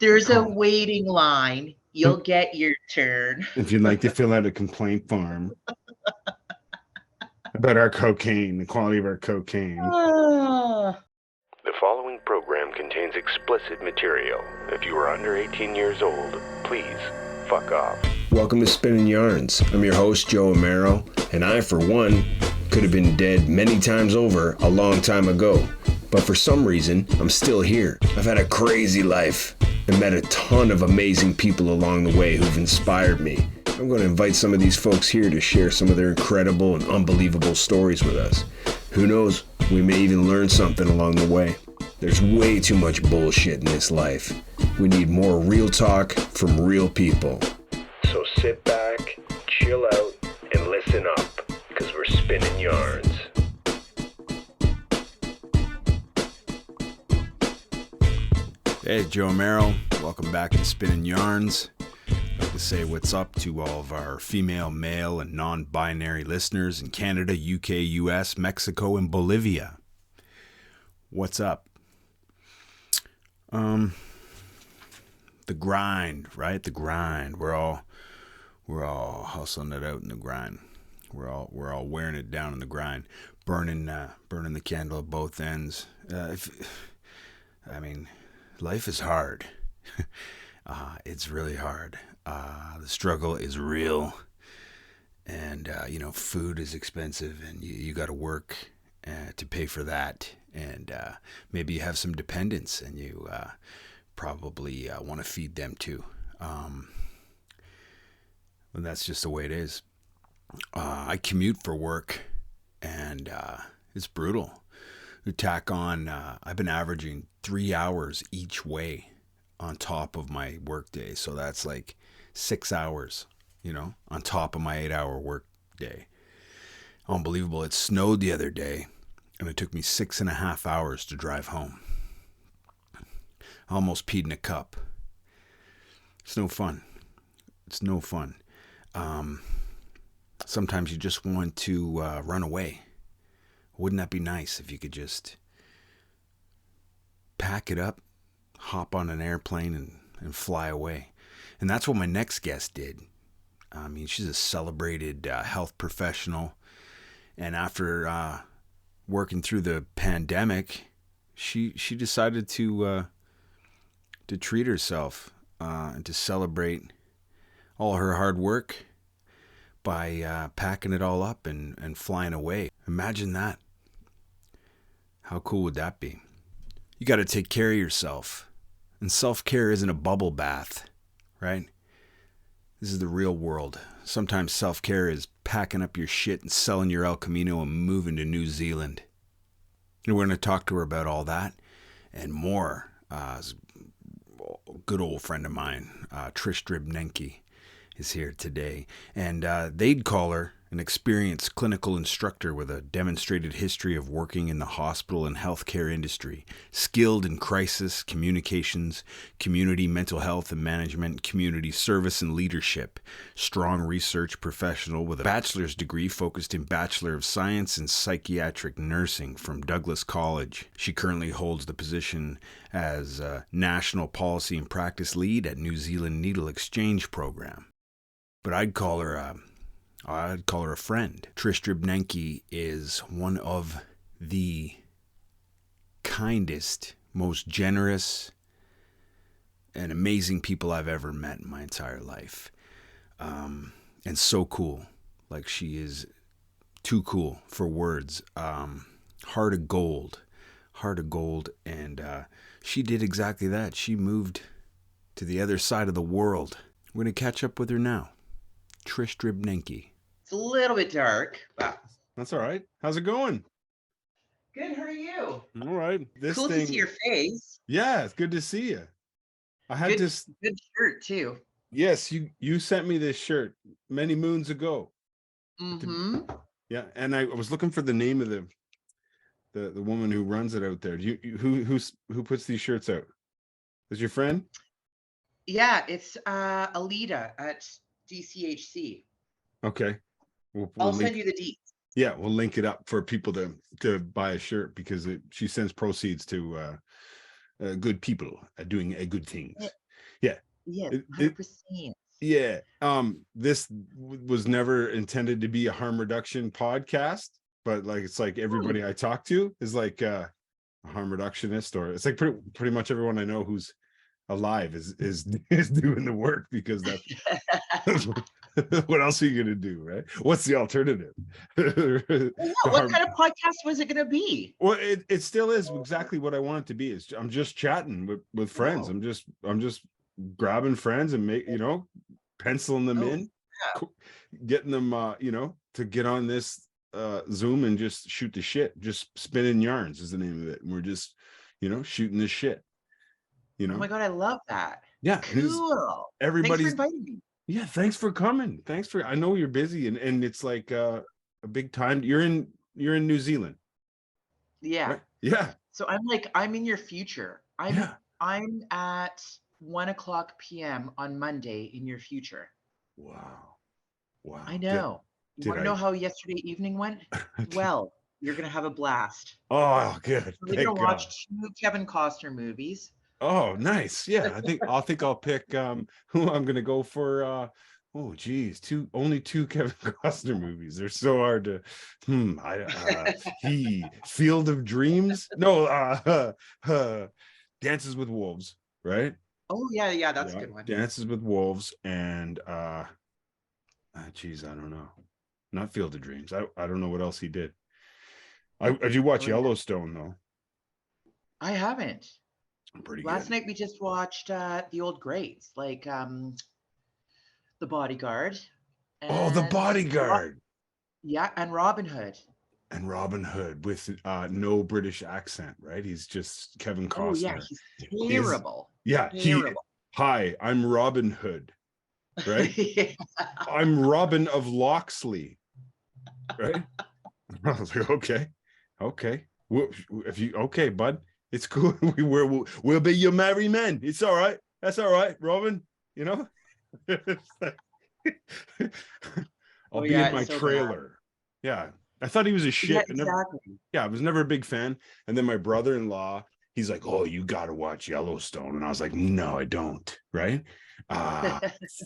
There's a waiting line. You'll get your turn. If you'd like to fill out a complaint form about our cocaine, the quality of our cocaine. Ah. The following program contains explicit material. If you are under 18 years old, please fuck off. Welcome to Spinning Yarns. I'm your host, Joe Amaro, and I, for one, could have been dead many times over a long time ago. But for some reason, I'm still here. I've had a crazy life and met a ton of amazing people along the way who've inspired me. I'm going to invite some of these folks here to share some of their incredible and unbelievable stories with us. Who knows, we may even learn something along the way. There's way too much bullshit in this life. We need more real talk from real people. So sit back, chill out, and listen up, because we're spinning yarns. Hey, Joe Amaro. Welcome back to Spinning Yarns. I'd like to say what's up to all of our female, male, and non-binary listeners in Canada, UK, US, Mexico, and Bolivia. What's up? The grind, right? The grind. We're all hustling it out in the grind. We're all wearing it down in the grind, burning the candle at both ends. Life is hard. It's really hard. The struggle is real, and food is expensive, and you got to work to pay for that. And maybe you have some dependents, and you probably want to feed them too. And that's just the way it is. I commute for work, and it's brutal. You tack on, I've been averaging 3 hours each way on top of my work day. So that's like 6 hours, on top of my 8-hour work day. Unbelievable. It snowed the other day, and it took me 6.5 hours to drive home. I almost peed in a cup. It's no fun. Sometimes you just want to run away. Wouldn't that be nice if you could just pack it up, hop on an airplane, and fly away? And that's what my next guest did. She's a celebrated health professional. And after working through the pandemic, she decided to treat herself and to celebrate all her hard work by packing it all up and flying away. Imagine that. How cool would that be? You got to take care of yourself. And self-care isn't a bubble bath, right? This is the real world. Sometimes self-care is packing up your shit and selling your El Camino and moving to New Zealand. And we're going to talk to her about all that and more. A good old friend of mine, Trish Dribnenki, is here today. And they'd call her an experienced clinical instructor with a demonstrated history of working in the hospital and healthcare industry, skilled in crisis communications, community mental health and management, community service and leadership, strong research professional with a bachelor's degree focused in Bachelor of Science in Psychiatric Nursing from Douglas College. She currently holds the position as National Policy and Practice Lead at New Zealand Needle Exchange Program. But I'd call her a friend. Trish Dribnenki is one of the kindest, most generous, and amazing people I've ever met in my entire life. And so cool. Like, she is too cool for words. Heart of gold. And she did exactly that. She moved to the other side of the world. We're going to catch up with her now. Trish Dribnenki. It's a little bit dark, but That's all right. How's it going? good. How are you? All right. Cool to see your face. Yeah, it's good to see you. I had Good shirt too. Yes, you sent me this shirt many moons ago. Mm-hmm. Yeah, and I was looking for the name of the woman who runs it out there. Who puts these shirts out? Is your friend? Yeah, it's Alida at DCHC. Okay. I'll send you the deets. Yeah, we'll link it up for people to buy a shirt because she sends proceeds to good people doing good things. Yes, Yeah. 100%. Yeah. This was never intended to be a harm reduction podcast, but like it's like everybody I talk to is like a harm reductionist, or it's like pretty much everyone I know who's alive is doing the work, because that's what else are you gonna do, right? What's the alternative? What kind of podcast was it gonna be? Well, it still is exactly what I want it to be. Is I'm just chatting with friends. I'm just grabbing friends and penciling them in, getting them to get on this Zoom and just shoot the shit. Just spinning yarns is the name of it, and we're just shooting this shit. Oh my God, I love that. Yeah, cool. Everybody's Thanks for inviting me. Yeah, thanks for coming. I know you're busy, and it's like a big time. You're in New Zealand. Yeah. Right? Yeah. So I'm in your future. I'm at 1:00 p.m. on Monday in your future. Wow. I know. You want to know how yesterday evening went? Well, you're gonna have a blast. Oh, good. We're gonna watch 2 Kevin Costner movies. Oh, nice. Yeah, I think I'll pick who I'm gonna go for. Oh geez, only two Kevin Costner movies. They're so hard to Field of Dreams. No, Dances with Wolves, right? Oh yeah, that's a good one. Dances with Wolves and geez, I don't know. Not Field of Dreams. I don't know what else he did. Did you watch Yellowstone though? I haven't. Pretty good. Last night we just watched the old greats, like The Bodyguard. The Bodyguard. And Robin Hood. And Robin Hood with no British accent, right? He's just Kevin Costner. Oh yeah, he's terrible. Terrible. Hi, I'm Robin Hood, right? I'm Robin of Locksley, right? I was like, okay. Bud, it's cool. We'll be your merry men. It's all right. That's all right, Robin. I'll be in my trailer. Bad. Yeah. I thought he was a shit. Yeah, exactly. I was never a big fan. And then my brother-in-law, he's like, oh, you got to watch Yellowstone. And I was like, no, I don't. Right.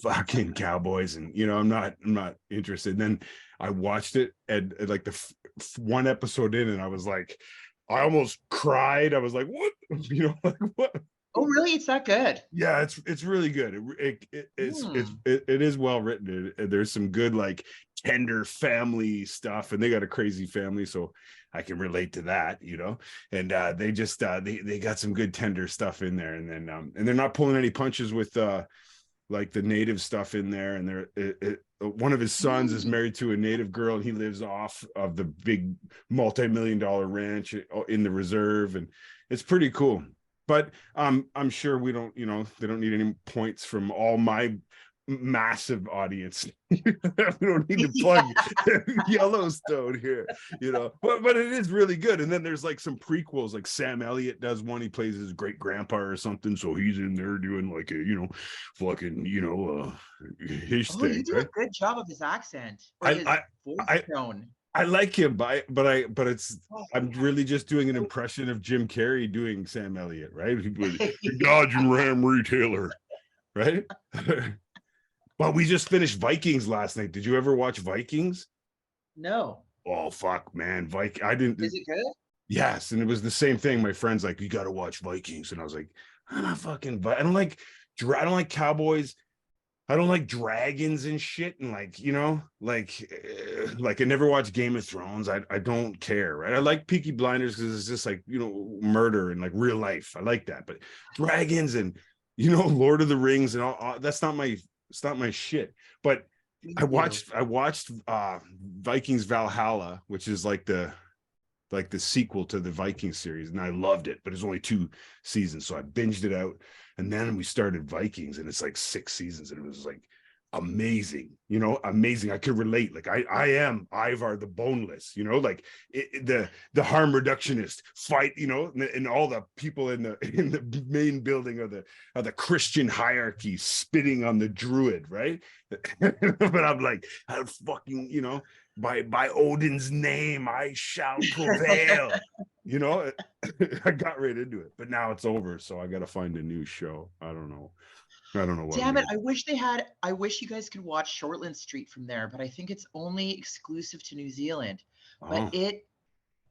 Fucking cowboys. And, I'm not interested. And then I watched it and like the one episode in, and I was like, I almost cried. I was like, what? Like what? Oh, really? It's that good? Yeah, it's really good. It is well written. There's some good like tender family stuff, and they got a crazy family, so I can relate to that, And they just they got some good tender stuff in there, and then and they're not pulling any punches with like the native stuff in there. And one of his sons is married to a native girl, and he lives off of the big multi-million-dollar ranch in the reserve, and it's pretty cool. But I'm sure we don't, they don't need any points from all my massive audience. We don't need to plug Yellowstone here, but it is really good. And then there's like some prequels, like Sam Elliott does one. He plays his great grandpa or something, so he's in there doing like a fucking his thing. You do a good job of his accent. His voice tone. I like him, but I'm really just doing an impression of Jim Carrey doing Sam Elliott, right? Dodge and Ram retailer, right? Well, we just finished Vikings last night. Did you ever watch Vikings? No. Oh fuck, man, I didn't. Is it good? Yes, and it was the same thing. My friend's like, you got to watch Vikings, and I was like, I'm not fucking. I don't like cowboys. I don't like dragons and shit, and like I never watched Game of Thrones. I don't care, right? I like Peaky Blinders because it's just like murder and like real life. I like that, but dragons and Lord of the Rings and all that's not my shit. But I watched Vikings Valhalla, which is like the sequel to the Viking series, and I loved it, but it's only 2 seasons, so I binged it out. And then we started Vikings, and it's like 6 seasons, and it was like amazing, amazing. I could relate. Like I am Ivar the Boneless, like the harm reductionist fight, and all the people in the main building of the Christian hierarchy spitting on the druid, right? But I'm like, I fucking, by Odin's name, I shall prevail. you know, I got right into it, but now it's over. So I got to find a new show. I don't know what. Damn it. I wish you guys could watch Shortland Street from there, but I think it's only exclusive to New Zealand. But it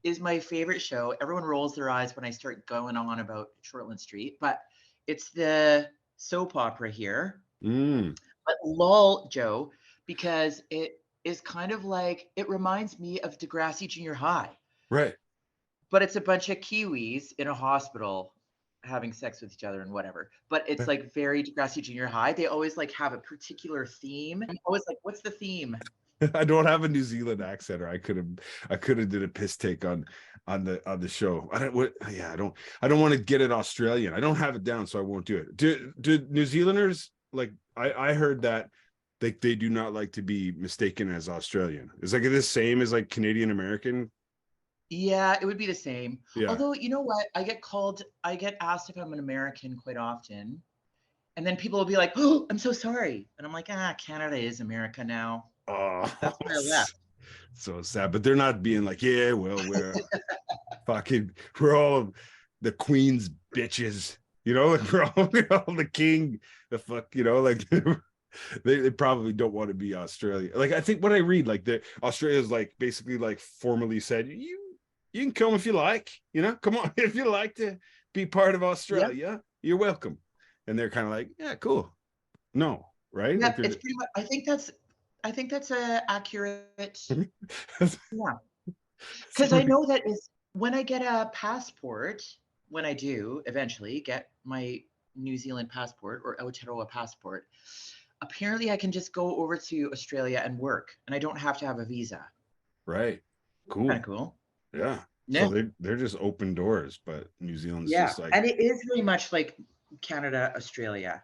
is my favorite show. Everyone rolls their eyes when I start going on about Shortland Street, but it's the soap opera here. But lol, Joe, because it is kind of like, it reminds me of Degrassi Junior High. Right. But it's a bunch of Kiwis in a hospital having sex with each other and whatever. But it's like very Degrassi Junior High. They always like have a particular theme. I'm always like, what's the theme? I don't have a New Zealand accent, or I could have did a piss take on the show. I don't want to get it Australian. I don't have it down, so I won't do it. Do New Zealanders, like, I heard that they do not like to be mistaken as Australian. Is like the same as like Canadian American? Yeah, it would be the same. Yeah. Although, you know what? I get asked if I'm an American quite often. And then people will be like, oh, I'm so sorry. And I'm like, Canada is America now. Oh, that's where I left. So sad. But they're not being like, yeah, well, we're all the Queen's bitches, you know, like we're all the king, the fuck, you know, like they probably don't want to be Australia. Like, I think what I read, like Australia's like basically like formally said, you can come if you like, you know, come on, if you like to be part of Australia, you're welcome. And they're kind of like, yeah, cool. No, right? Yeah, like it's pretty much, I think that's a accurate. Yeah. Because I know that is when I get a passport, when I do eventually get my New Zealand passport or Aotearoa passport, apparently I can just go over to Australia and work, and I don't have to have a visa. Right. Cool. Kind of cool. Yeah. So they're just open doors, but New Zealand's just like, and it is very much like Canada, Australia,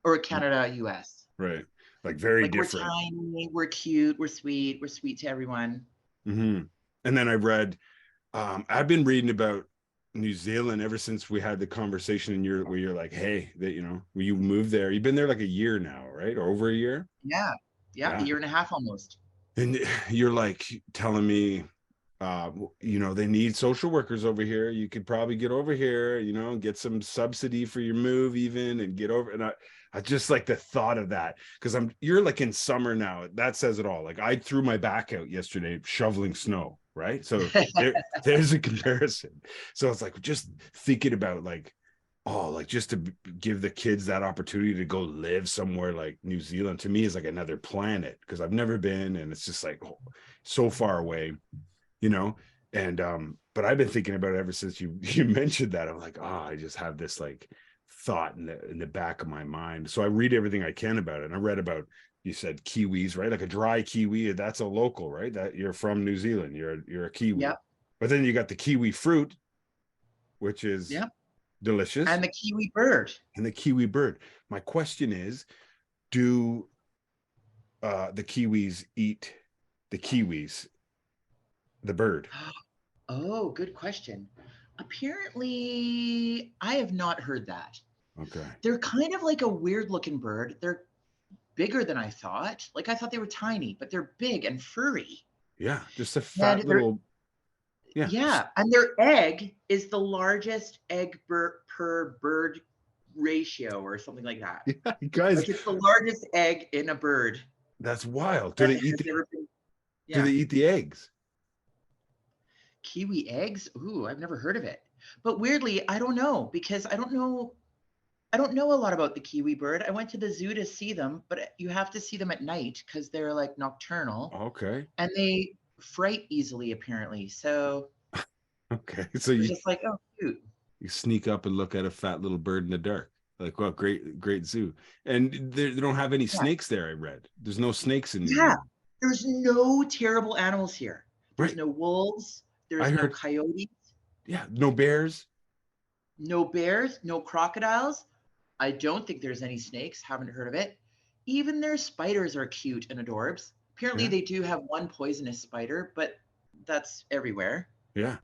or Canada, US. Right. Like very like different. We're tiny, we're cute, we're sweet to everyone. Mm-hmm. And then I read, I've been reading about New Zealand ever since we had the conversation where you're like, hey, that, you know, when you moved there, you've been there like a year now, right? Or over a year? Yeah. A year and a half almost. And you're like telling me, you know, they need social workers over here. You could probably get over here, you know, get some subsidy for your move even, and get over. And I just like the thought of that, because you're like in summer now. That says it all. Like, I threw my back out yesterday shoveling snow, right? So there's a comparison. So it's like just thinking about like, oh, like just to give the kids that opportunity to go live somewhere like New Zealand, to me is like another planet, because I've never been, and it's just like so far away, you know. And but I've been thinking about it ever since you mentioned that. I'm like, I just have this like thought in the back of my mind. So I read everything I can about it. And I read about, you said kiwis, right? Like a dry kiwi, that's a local, right? That you're from New Zealand, you're a kiwi. Yeah. But then you got the kiwi fruit, which is delicious. And the kiwi bird. My question is, do the kiwis eat the kiwis, the bird? Oh, good question. Apparently, I have not heard that. Okay. They're kind of like a weird looking bird. They're bigger than I thought. Like, I thought they were tiny, but they're big and furry. Yeah, just a fat little. Yeah, and their egg is the largest egg per bird ratio or something like that. Yeah, guys. Like, it's the largest egg in a bird. That's wild. Do they eat the eggs? Kiwi eggs? Ooh, I've never heard of it. But weirdly, I don't know, because I don't know a lot about the kiwi bird. I went to the zoo to see them, but you have to see them at night because they're like nocturnal. Okay. And they fright easily, apparently. So okay. So you just like, oh, cute. You sneak up and look at a fat little bird in the dark. Like, well, great zoo. And they don't have any snakes there, I read. There's no snakes in there. There's no terrible animals here. There's no wolves. There's no coyotes. Yeah, no bears. No bears, no crocodiles. I don't think there's any snakes. Haven't heard of it. Even their spiders are cute and adorbs. Apparently, they do have one poisonous spider, but that's everywhere. Yeah.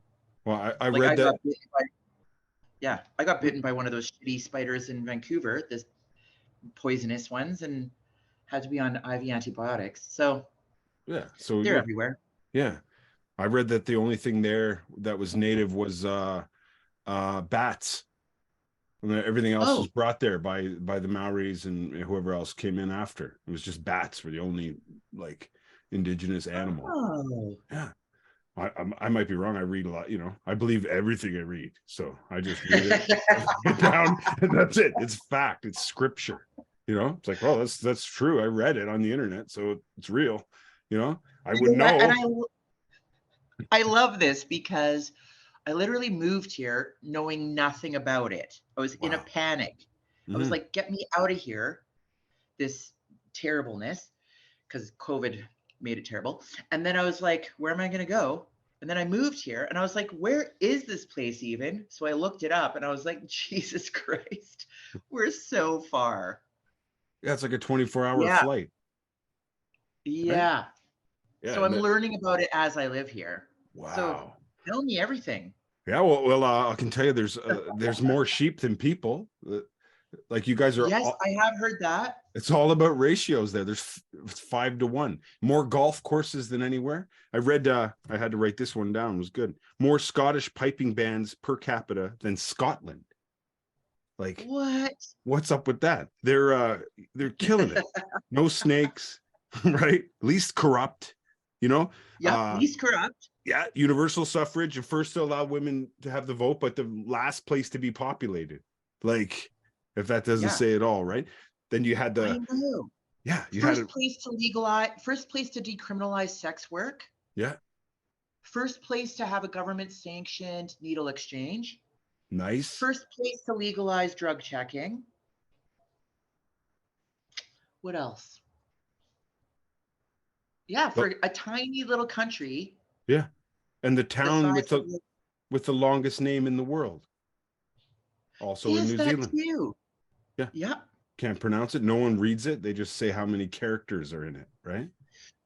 Well, I read that. I got bitten by one of those shitty spiders in Vancouver, the poisonous ones, and had to be on IV antibiotics. So yeah, so they're everywhere. Yeah. I read that the only thing there that was native was bats. And everything else was brought there by the Maoris and whoever else came in after. It was just bats were the only like indigenous animal. Oh. Yeah. I might be wrong. I read a lot, you know. I believe everything I read. So I just read it down, and that's it. It's fact. It's scripture. You know, it's like, well, that's true. I read it on the internet, so it's real. You know, I would know. And I love this because I literally moved here knowing nothing about it. I was in a panic. I was like, get me out of here. This terribleness, because COVID made it terrible. And then I was like, where am I going to go? And then I moved here and I was like, where is this place even? So I looked it up and I was like, Jesus Christ, we're so far. Yeah, it's like a 24-hour flight. Yeah. Right? Yeah. So I'm learning about it as I live here. Wow. So tell me everything. Yeah, well, I can tell you there's more sheep than people. Like you guys are. Yes, I have heard that. It's all about ratios there. There's 5 to 1. More golf courses than anywhere. I read, I had to write this one down. It was good. More Scottish piping bands per capita than Scotland. Like, what's up with that? They're killing it. No snakes, right? Least corrupt, you know? Yeah, least corrupt. Yeah, universal suffrage and first to allow women to have the vote, but the last place to be populated. Like, if that doesn't say it all, right? Then you had the first place to decriminalize sex work. Yeah. First place to have a government sanctioned needle exchange. Nice. First place to legalize drug checking. What else? Yeah, for a tiny little country. Yeah. And the town with the longest name in the world. Also in New Zealand. Too? Yeah. Yeah. Can't pronounce it. No one reads it. They just say how many characters are in it, right?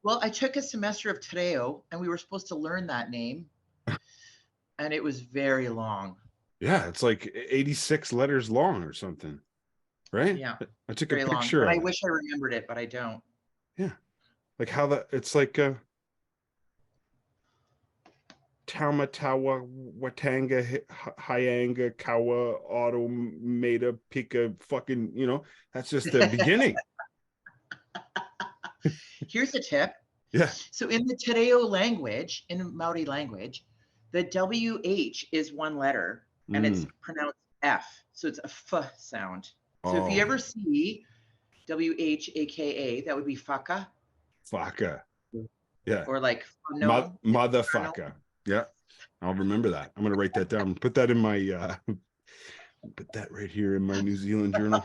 Well, I took a semester of Te Reo and we were supposed to learn that name. And it was very long. Yeah, it's like 86 letters long or something. Right? Yeah. I took a picture of it. I wish I remembered it, but I don't. Yeah. Like how it's like Taumatawa, Watanga, Hyanga, Kawa, Automata, Pika, fucking, you know, that's just the beginning. Here's a tip. Yeah. So in the Te Reo language, in Maori language, the WH is one letter and it's pronounced F. So it's a F sound. So if you ever see WHAKA, that would be Faka. Faka. Yeah. Or like no. Motherfucker. Yeah, I'll remember that. I'm gonna write that down. Put that in my put that right here in my New Zealand journal.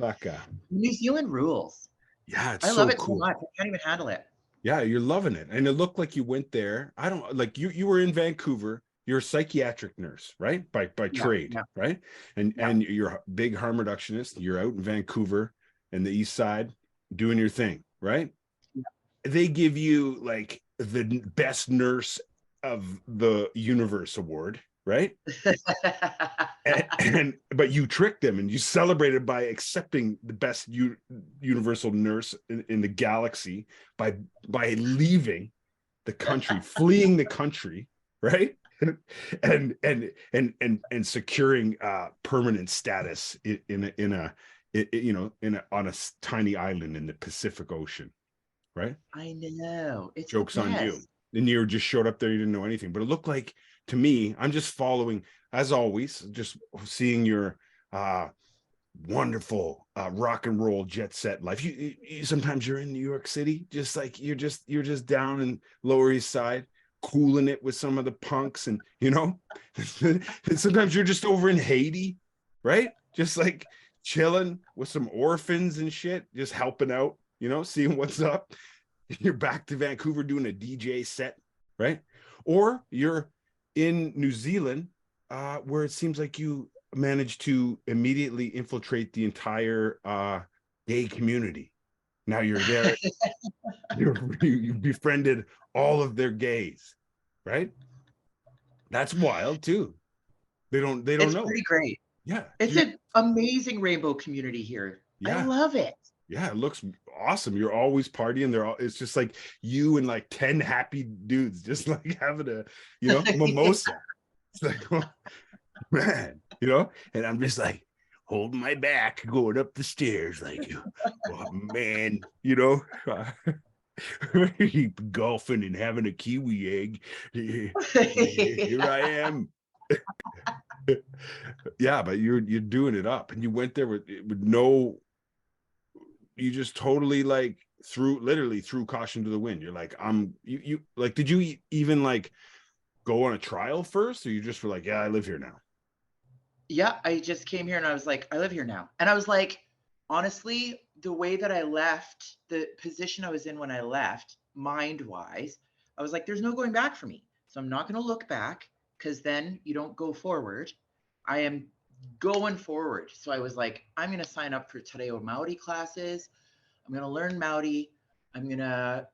Faka. New Zealand rules. Yeah, I love it so much. I can't even handle it. Yeah, you're loving it. And it looked like you went there. I don't like you were in Vancouver. You're a psychiatric nurse, right? By trade, right? And you're a big harm reductionist. You're out in Vancouver and the east side doing your thing, right? Yeah. They give you like the best nurse of the universe award, right? But you tricked them and you celebrated by accepting the best universal nurse in the galaxy by leaving the country, fleeing the country, right? and securing permanent status on a tiny island in the Pacific Ocean, right? I know. It's jokes on you. And you just showed up there, you didn't know anything. But it looked like to me, I'm just following, as always, just seeing your wonderful rock and roll jet set life. You sometimes you're in New York City, just like you're just down in Lower East Side, cooling it with some of the punks, and you know, and sometimes you're just over in Haiti, right? Just like chilling with some orphans and shit, just helping out, you know, seeing what's up. You're back to Vancouver doing a DJ set, right? Or you're in New Zealand, where it seems like you managed to immediately infiltrate the entire gay community. Now you're there. you befriended all of their gays, right? That's wild too. They don't know. It's pretty great. Yeah. It's an amazing rainbow community here. Yeah. I love it. Yeah, it looks awesome. You're always partying. It's just like you and like 10 happy dudes just like having a, mimosa. It's like, oh, man, and I'm just like holding my back, going up the stairs like, oh man, golfing and having a kiwi egg. Here I am. Yeah, but you're doing it up, and you went there with no, you just totally like literally threw caution to the wind. You're like, you like, did you even like go on a trial first, or you just were like, yeah, I live here now? Yeah, I just came here and I was like, I live here now. And I was like, honestly, the way that I left, the position I was in when I left, mind-wise, I was like, there's no going back for me. So I'm not going to look back, because then you don't go forward. I am going forward. So I was like, I'm going to sign up for Te Reo Maori classes. I'm going to learn Maori. I'm going to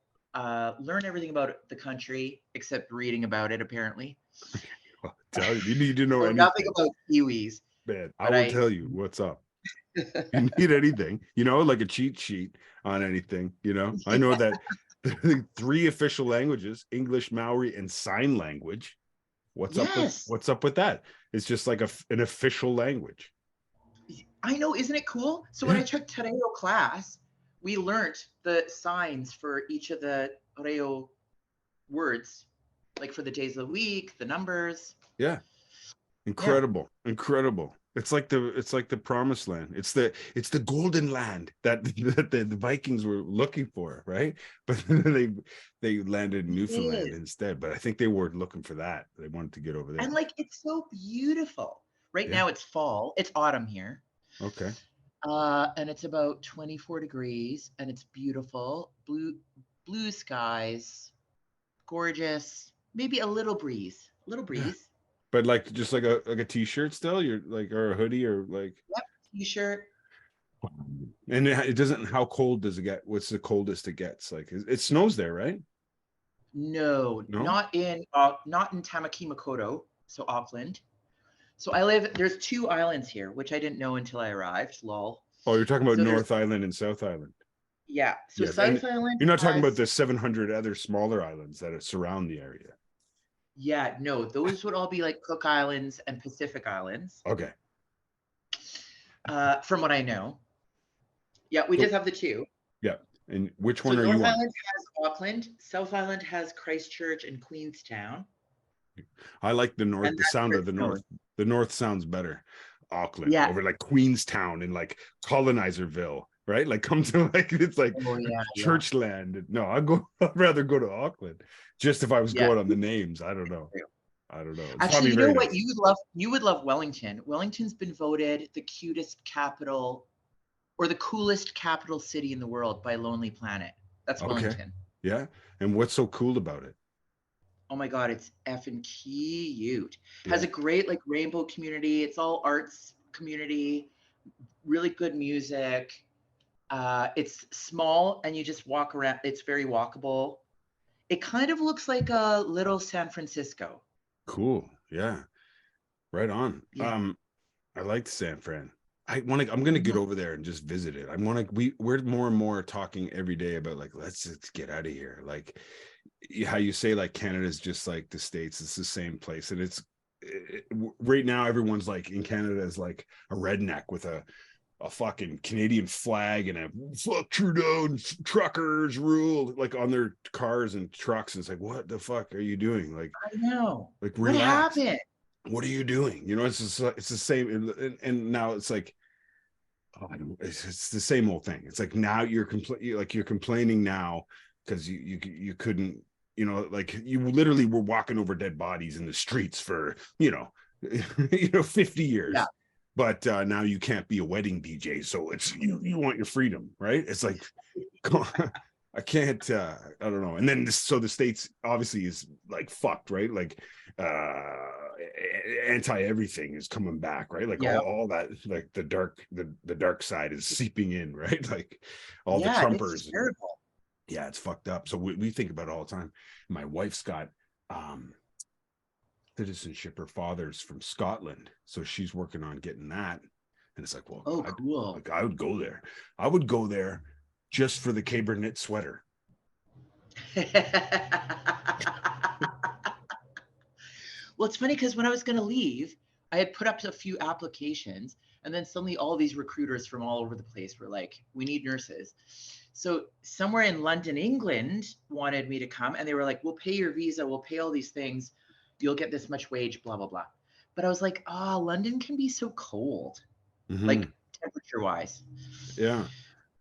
learn everything about the country, except reading about it, apparently. You need to know anything. Nothing about kiwis. Man, I will tell you what's up. You need anything, like a cheat sheet on anything, I know that the 3 official languages, English, Maori, and sign language. What's up with that? It's just like an official language. I know, isn't it cool? So when I took Te Reo class, we learned the signs for each of the Reo words, like for the days of the week, the numbers. Yeah. Incredible. It's like the promised land. It's the golden land that the Vikings were looking for, right? But they landed in Newfoundland instead. But I think they weren't looking for that. They wanted to get over there. And like, it's so beautiful. Right now it's fall. It's autumn here. Okay. And it's about 24 degrees, and it's beautiful. Blue skies, gorgeous. Maybe a little breeze. Yeah. But like, just like a t-shirt still, you're like, or a hoodie, or like. Yep, t-shirt. And it doesn't. How cold does it get? What's the coldest it gets? Like, it snows there, right? No, not in Tamaki Makaurau, so Auckland. So there's 2 islands here, which I didn't know until I arrived. Lol. Oh, you're talking about North Island and South Island. Yeah. So yes. South Island. You're not talking about the 700 other smaller islands that surround the area. Yeah, no, those would all be like Cook Islands and Pacific Islands. Okay. From what I know. Yeah, we just have the 2. Yeah. And which one are you on? North Island has Auckland. South Island has Christchurch and Queenstown. I like the north, the sound of the north. The north sounds better. Auckland over like Queenstown and like Colonizerville, right? Like come to like, it's like Churchland. No, I'd rather go to Auckland. Just if I was going on the names. I don't know. It's actually, you know what? Nice. You would love Wellington. Wellington's been voted the cutest capital, or the coolest capital city in the world by Lonely Planet. That's Wellington. Yeah. And what's so cool about it? Oh my God, it's effing cute. Has a great like rainbow community. It's all arts community, really good music. It's small and you just walk around. It's very walkable. It kind of looks like a little San Francisco. Cool. Yeah. Right on. Yeah. I liked San Fran. I'm going to get over there and just visit it. We're more and more talking every day about like, let's get out of here. Like how you say like Canada's just like the States. It's the same place. And right now everyone's like in Canada is like a redneck with a fucking Canadian flag and a fuck Trudeau and truckers rule like on their cars and trucks. And it's like, what the fuck are you doing? Like, I know. Like, relax. What happened? What are you doing? It's the same. And now it's like, it's the same old thing. It's like now you're complaining now because you couldn't, like you literally were walking over dead bodies in the streets for 50 years. Yeah. But now you can't be a wedding DJ, so it's you want your freedom, right? It's like, come on, I can't. I don't know. And then so the States obviously is like fucked, right? Like anti everything is coming back, right? Like all that, like the dark side is seeping in, right? Like all the Trumpers. It's terrible. Yeah, it's fucked up. So we think about it all the time. My wife's got citizenship. Her father's from Scotland, so she's working on getting that. And it's like, well, oh, cool. I would go there. I would go there just for the caber knit sweater. Well, it's funny because when I was going to leave, I had put up a few applications, and then suddenly all these recruiters from all over the place were like, we need nurses. So somewhere in London, England wanted me to come, and they were like, we'll pay your visa, we'll pay all these things, you'll get this much wage, blah, blah, blah. But I was like, London can be so cold, like temperature wise. Yeah.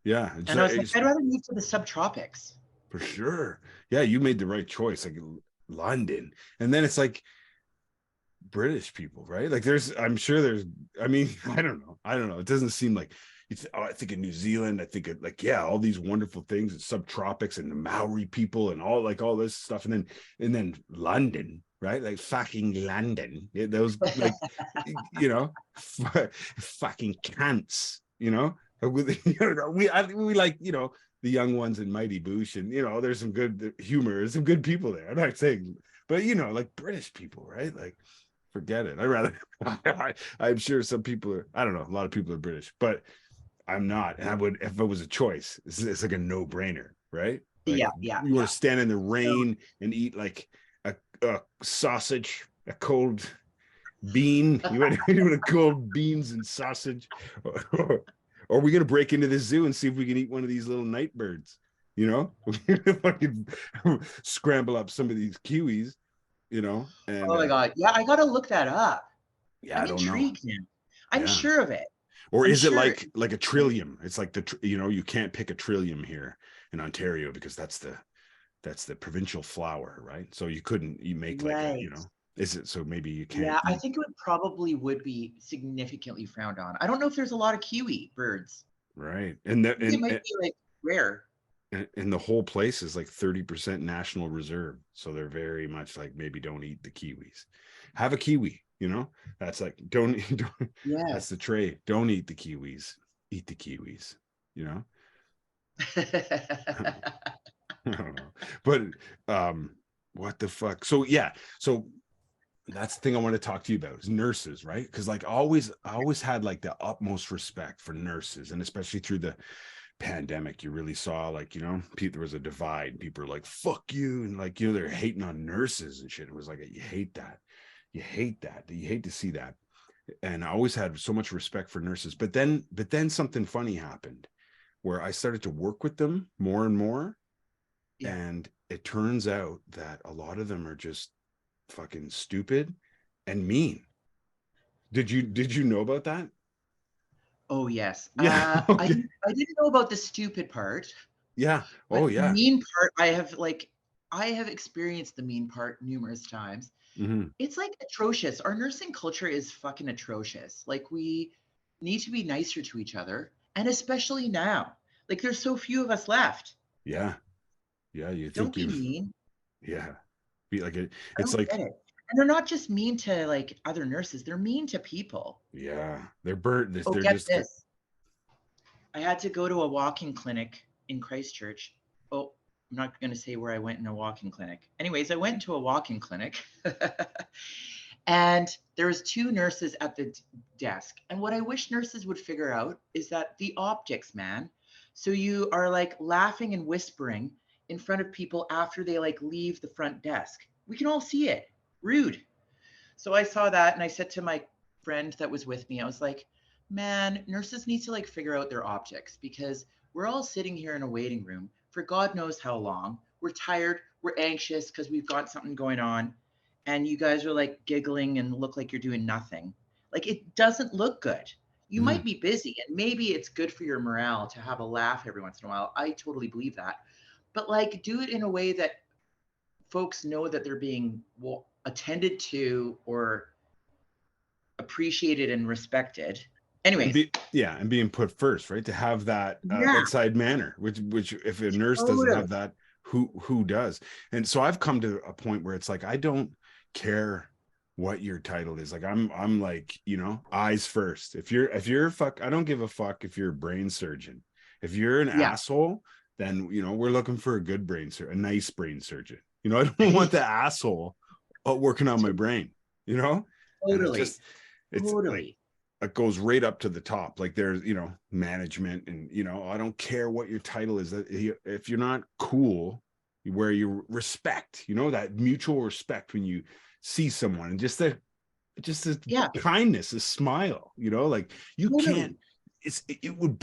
Yeah. And I was like, I'd rather move to the subtropics. For sure. Yeah, you made the right choice. Like London. And then it's like British people, right? Like I'm sure there's, I mean, I don't know. It doesn't seem like I think of New Zealand. I think of like, yeah, all these wonderful things, and subtropics and the Maori people and all this stuff. And then London, right? Like fucking London. Yeah, those like, you know, fucking cants, you know? We like, you know, the young ones in Mighty Boosh, and, you know, there's some good humor, some good people there. I'm not saying, but, you know, like British people, right? Like, forget it. I'd rather, I'm sure some people are, I don't know, a lot of people are British, but I'm not. And I would, if it was a choice, it's like a no brainer, right? Like, yeah. You want to stand in the rain and eat like a sausage, a cold bean. You want a cold beans and sausage. Or are we gonna break into the zoo and see if we can eat one of these little night birds? You know, fucking scramble up some of these kiwis. You know. And, oh my god, yeah, I gotta look that up. Yeah, I'm intrigued now. I'm sure of it. Or is it like a trillium? It's like you know, you can't pick a trillium here in Ontario because that's the provincial flower, right? So you make like a, you know. Is it so maybe you can't? Yeah, I think it would be significantly frowned on. I don't know if there's a lot of kiwi birds. Right. And it might be like rare. And the whole place is like 30% national reserve. So they're very much like, maybe don't eat the kiwis. Have a kiwi, you know? That's like, don't that's the trade. Don't eat the kiwis. Eat the kiwis, you know? I don't know. But what the fuck? So yeah. So that's the thing I want to talk to you about is nurses, right? Because like I always had like the utmost respect for nurses, and especially through the pandemic, you really saw like, you know, there was a divide. People were like, "Fuck you," and like, you know, they're hating on nurses and shit. It was like, you hate that, you hate to see that. And I always had so much respect for nurses, but then something funny happened where I started to work with them more and more, and it turns out that a lot of them are just fucking stupid and mean. Did you know about that? Oh yes. Yeah. I didn't know about the stupid part. Yeah. Oh yeah. The mean part, I have experienced the mean part numerous times. Mm-hmm. It's like atrocious. Our nursing culture is fucking atrocious. Like, we need to be nicer to each other, and especially now. Like, there's so few of us left. Yeah. Yeah. You Don't think be mean. Yeah. Be like it. I It's don't like get it. And they're not just mean to like other nurses, they're mean to people. yeah. They're burnt. Oh, They're get just this. I had to go to a walk-in clinic in Christchurch. Oh, I'm not going to say where I went in a walk-in clinic. Anyways, I went to a walk-in clinic and there was 2 nurses at the desk. And what I wish nurses would figure out is that the optics, man. So you are like laughing and whispering in front of people after they like leave the front desk. We can all see it. Rude. So I saw that and I said to my friend that was with me, I was like, man, nurses need to like figure out their optics, because we're all sitting here in a waiting room for God knows how long. We're tired, we're anxious because we've got something going on, and you guys are like giggling and look like you're doing nothing. Like, it doesn't look good. You might be busy, and maybe it's good for your morale to have a laugh every once in a while. I totally believe that. But like, do it in a way that folks know that they're being attended to or appreciated and respected. Anyways, and being put first, right? To have that bedside manner, which if a nurse doesn't have that, who does? And so I've come to a point where it's like, I don't care what your title is. Like, I'm like, you know, eyes first. If you're I don't give a fuck if you're a brain surgeon. If you're an asshole, then, you know, we're looking for a good a nice brain surgeon. You know, I don't want the asshole working on my brain, you know? Totally. It's totally. it goes right up to the top. Like there's, management, and, I don't care what your title is, that if you're not cool, where you respect, that mutual respect when you see someone, and just this kindness, a smile, like you can't, it would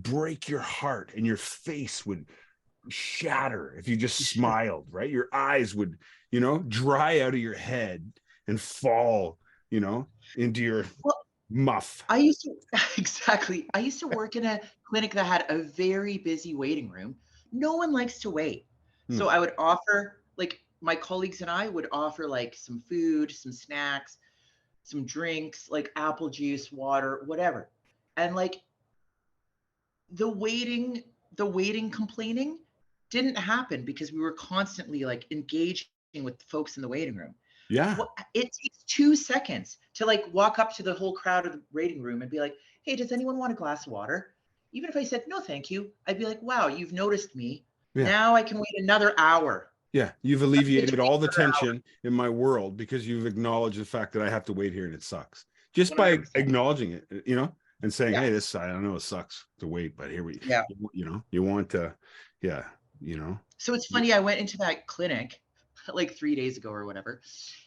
break your heart, and your face would shatter if you just smiled, right? Your eyes would, dry out of your head and fall, into your muff. I used to work in a clinic that had a very busy waiting room. No one likes to wait. So I would offer, like, my colleagues and I would offer like some food, some snacks, some drinks, like apple juice, water, whatever. And like the waiting complaining didn't happen because we were constantly like engaging with the folks in the waiting room. Yeah. It takes 2 seconds to like walk up to the whole crowd of the waiting room and be like, hey, does anyone want a glass of water? Even if I said, no, thank you, I'd be like, wow, you've noticed me. Yeah. Now I can wait another hour. Yeah. You've alleviated all the tension in my world because you've acknowledged the fact that I have to wait here and it sucks. Just 100%. By acknowledging it, and saying, hey, this, I don't know, it sucks to wait, but here you want to, So it's funny, I went into that clinic like 3 days ago or whatever,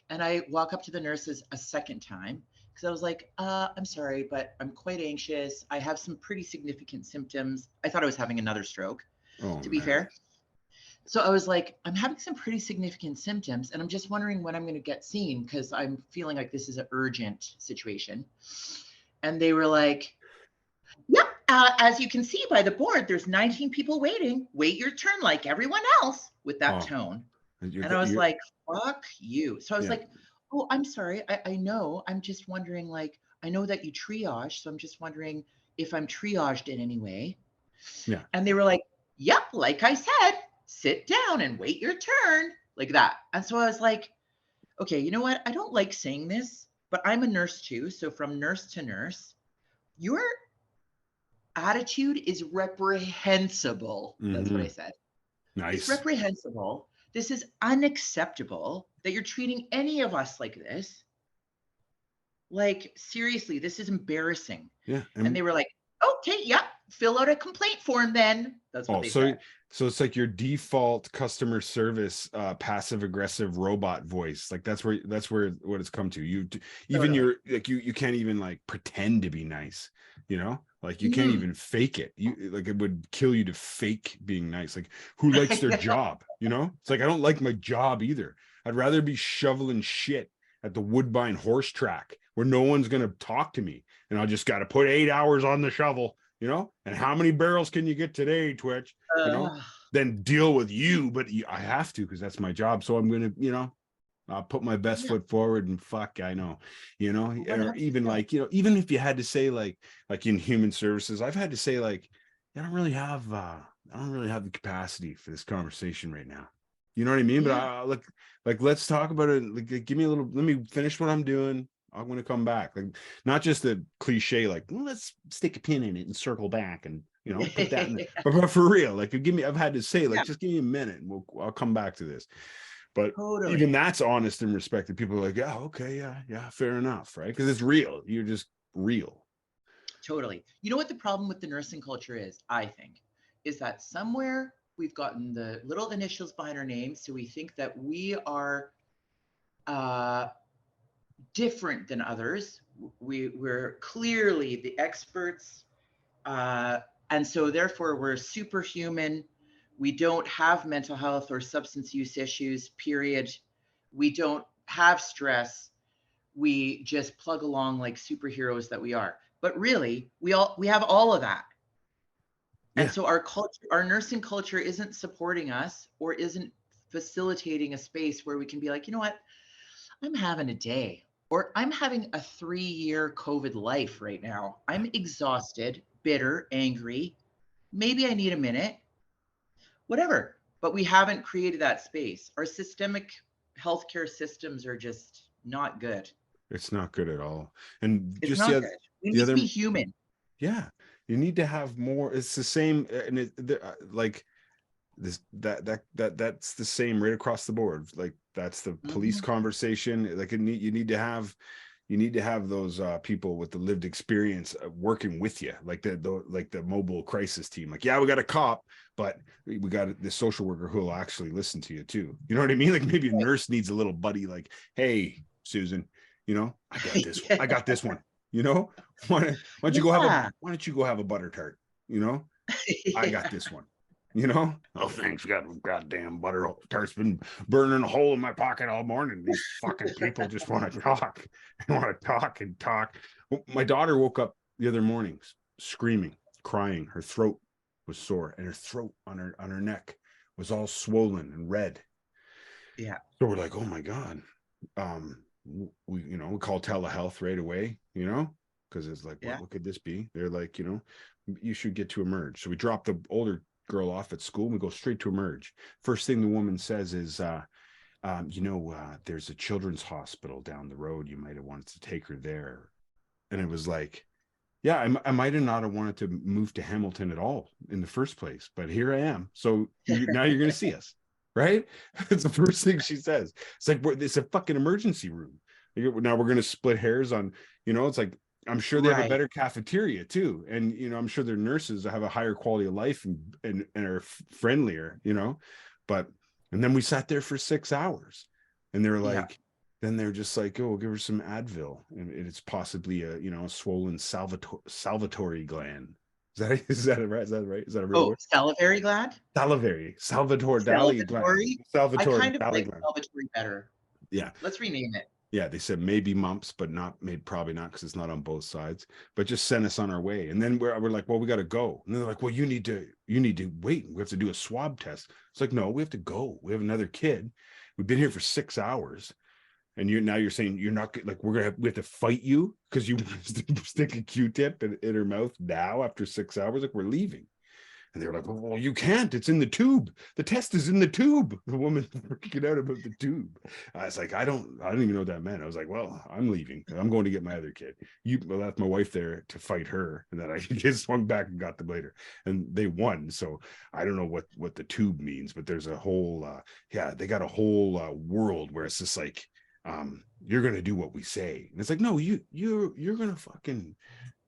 and I walk up to the nurses a second time because I was like, I'm sorry, but I'm quite anxious. I have some pretty significant symptoms. I thought I was having another stroke, to be fair. So I was like, I'm having some pretty significant symptoms, and I'm just wondering when I'm going to get seen because I'm feeling like this is an urgent situation. And they were like, yep, as you can see by the board, there's 19 people waiting. Wait your turn like everyone else, with that tone. And I was like, fuck you. So I was like, oh, I'm sorry. I know. I'm just wondering, like, I know that you triage. So I'm just wondering if I'm triaged in any way. Yeah. And they were like, yep, like I said, sit down and wait your turn, like that. And so I was like, okay, you know what? I don't like saying this, but I'm a nurse too. So from nurse to nurse, your attitude is reprehensible. That's what I said. Nice. It's reprehensible. This is unacceptable that you're treating any of us like this. Like, seriously, this is embarrassing. Yeah. And they were like, okay, yeah, fill out a complaint form then. That's what they said. So it's like your default customer service, passive aggressive robot voice. Like that's where what it's come to. You even you can't even like pretend to be nice, like you can't even fake it. It would kill you to fake being nice. Like who likes their job? It's like, I don't like my job either. I'd rather be shoveling shit at the Woodbine horse track where no one's going to talk to me. And I just got to put 8 hours on the shovel, and how many barrels can you get today, Twitch? Then deal with you, but I have to, because that's my job. So I'm going to, I'll put my best foot forward, and fuck, I know, or even like, even if you had to say like in human services, I've had to say like, I don't really have the capacity for this conversation right now. You know what I mean? Yeah. But like, let's talk about it. Like, give me let me finish what I'm doing. I'm going to come back. Like, not just the cliche, like, well, let's stick a pin in it and circle back and, put that in there. But for real, like, I've had to say, like, just give me a minute and I'll come back to this. But even that's honest and respected. People are like, yeah, okay, yeah, fair enough, right? Because it's real. You're just real. Totally. You know what the problem with the nursing culture is, I think, is that somewhere we've gotten the little initials behind our names. So we think that we are different than others. We're clearly the experts. And so therefore we're superhuman. We don't have mental health or substance use issues, period. We don't have stress. We just plug along like superheroes that we are. But really, we have all of that. And so our culture, our nursing culture isn't supporting us or isn't facilitating a space where we can be like, you know what, I'm having a day, or I'm having a 3-year COVID life right now. I'm exhausted, bitter, angry. Maybe I need a minute, whatever. But we haven't created that space. Our systemic healthcare systems are just not good. It's not good at all. And it's not good. We need to be human. Yeah. You need to have more. It's the same, and like this that's the same right across the board. Like that's the police conversation. Like you need to have, you need to have those people with the lived experience working with you, like the mobile crisis team. Like, yeah, we got a cop, but we got the social worker who will actually listen to you too. You know what I mean? Like maybe a nurse needs a little buddy, like, hey, Susan, you know, I got this. I got this one. You know, why don't you go have a butter tart? You know, I got this one. You know, oh thanks, got goddamn butter tart's been burning a hole in my pocket all morning. These fucking people just want to talk. They want to talk and talk. My daughter woke up the other morning screaming, crying. Her throat was sore, and her throat on her neck was all swollen and red. Yeah. So we're like, oh my god. We call telehealth right away, you know, because it's like, what could this be? They're like, you know, you should get to emerge. So we drop the older girl off at school and we go straight to emerge. First thing the woman says is, there's a children's hospital down the road. You might have wanted to take her there. And it was like, yeah, I might have not have wanted to move to Hamilton at all in the first place, but here I am. So now you're going to see us. Right? It's the first thing she says. It's like, it's a fucking emergency room. Now we're going to split hairs on, you know, it's like, I'm sure they have a better cafeteria too. And, you know, I'm sure their nurses have a higher quality of life and are friendlier, you know, and then we sat there for 6 hours and they're like, then they're just like, oh, we'll give her some Advil. And it's possibly a swollen salivary gland. Is that right? Is that a real word? Salivary gland? Salivary Dali gland. Salvatore I kind of like salvatore better. Yeah. Let's rename it. Yeah, they said maybe mumps, but probably not, because it's not on both sides. But just send us on our way. And then we're like, well, we got to go. And they're like, well, you need to wait. We have to do a swab test. It's like, no, we have to go. We have another kid. We've been here for 6 hours. And you're saying you're not, like, we have to fight you because you stick a Q-tip in her mouth now after 6 hours. Like, we're leaving. And they're like, well, you can't. It's in the tube. The test is in the tube. The woman freaking out about the tube. I was like, I don't even know what that meant. I was like, well, I'm leaving. I'm going to get my other kid. You left my wife there to fight her. And then I just swung back and got them later. And they won. So I don't know what the tube means, but there's a whole, they got a whole world where it's just like, you're going to do what we say. And it's like, no, you're going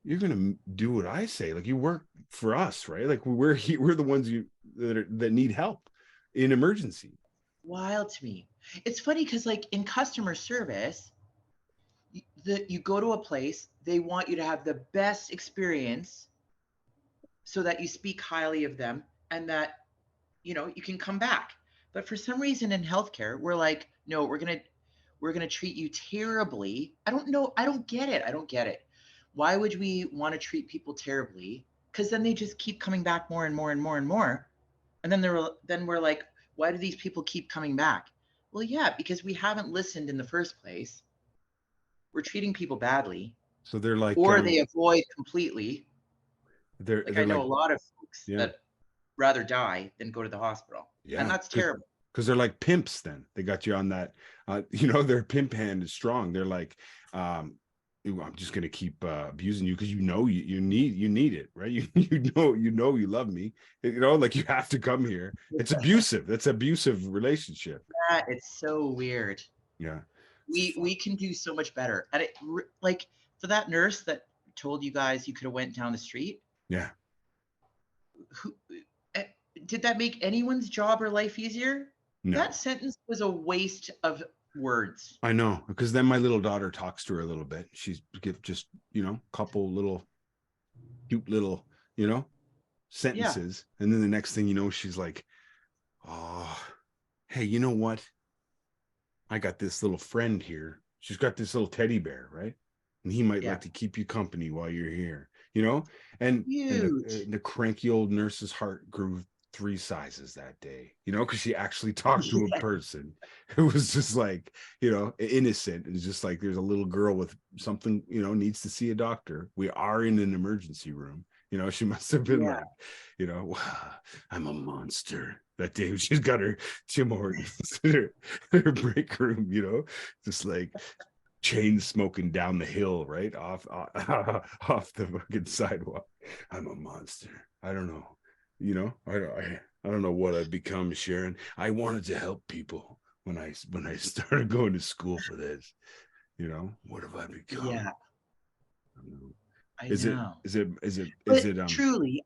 to do what I say. Like, you work for us, right? Like, we're the ones that need help in emergency. Wild to me. It's funny because, like, in customer service, you go to a place, they want you to have the best experience so that you speak highly of them and that, you know, you can come back. But for some reason in healthcare, we're like, no, we're going to treat you terribly. I don't know. I don't get it. Why would we want to treat people terribly? Because then they just keep coming back more and more and more and more. And then we're like, why do these people keep coming back? Well, yeah, because we haven't listened in the first place. We're treating people badly. So they're like, or they avoid completely. I know a lot of folks that rather die than go to the hospital. Yeah. And that's terrible. Because they're like pimps then. They got you on that, their pimp hand is strong. They're like, I'm just going to keep abusing you because you need it, right? You love me, like, you have to come here. It's abusive. That's abusive relationship. Yeah, it's so weird. Yeah. We can do so much better. And it, like, for that nurse that told you guys you could have went down the street. Yeah. Did that make anyone's job or life easier? No. That sentence was a waste of words. I know, because then my little daughter talks to her a little bit. She's just, couple little cute little, sentences. Yeah. And then the next thing you know, she's like, oh, hey, you know what? I got this little friend here. She's got this little teddy bear, right? And he might like to keep you company while you're here, and the cranky old nurse's heart grew 3 sizes that day, because she actually talked to a person who was just like, innocent. It's just like, there's a little girl with something, needs to see a doctor. We are in an emergency room. She must have been like, I'm a monster. That day she's got her Tim Hortons in her break room, just like chain smoking down the hill, right off the fucking sidewalk. I'm a monster. I don't know. I don't know what I've become, Sharon. I wanted to help people when I started going to school for this. You know, what have I become? Yeah, I don't know. I Is it know. is it Truly,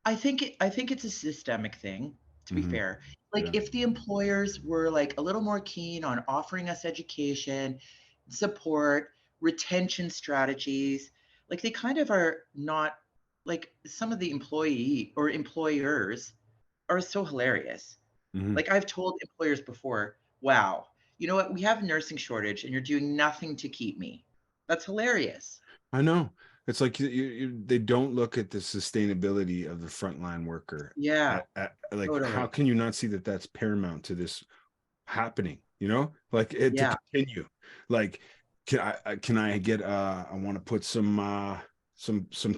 I think it's a systemic thing, to be mhm, fair. Like yeah. if the employers were like a little more keen on offering us education, support, retention strategies, like they kind of are not, like some of the employee or employers are so hilarious. Mhm. Like I've told employers before, wow, you know what? We have a nursing shortage and you're doing nothing to keep me. That's hilarious. I know. It's like they don't look at the sustainability of the frontline worker. Yeah, Like, how totally. can you not see that that's paramount to this happening? You know, like it to Yeah. continue. Like, can I get I want to put some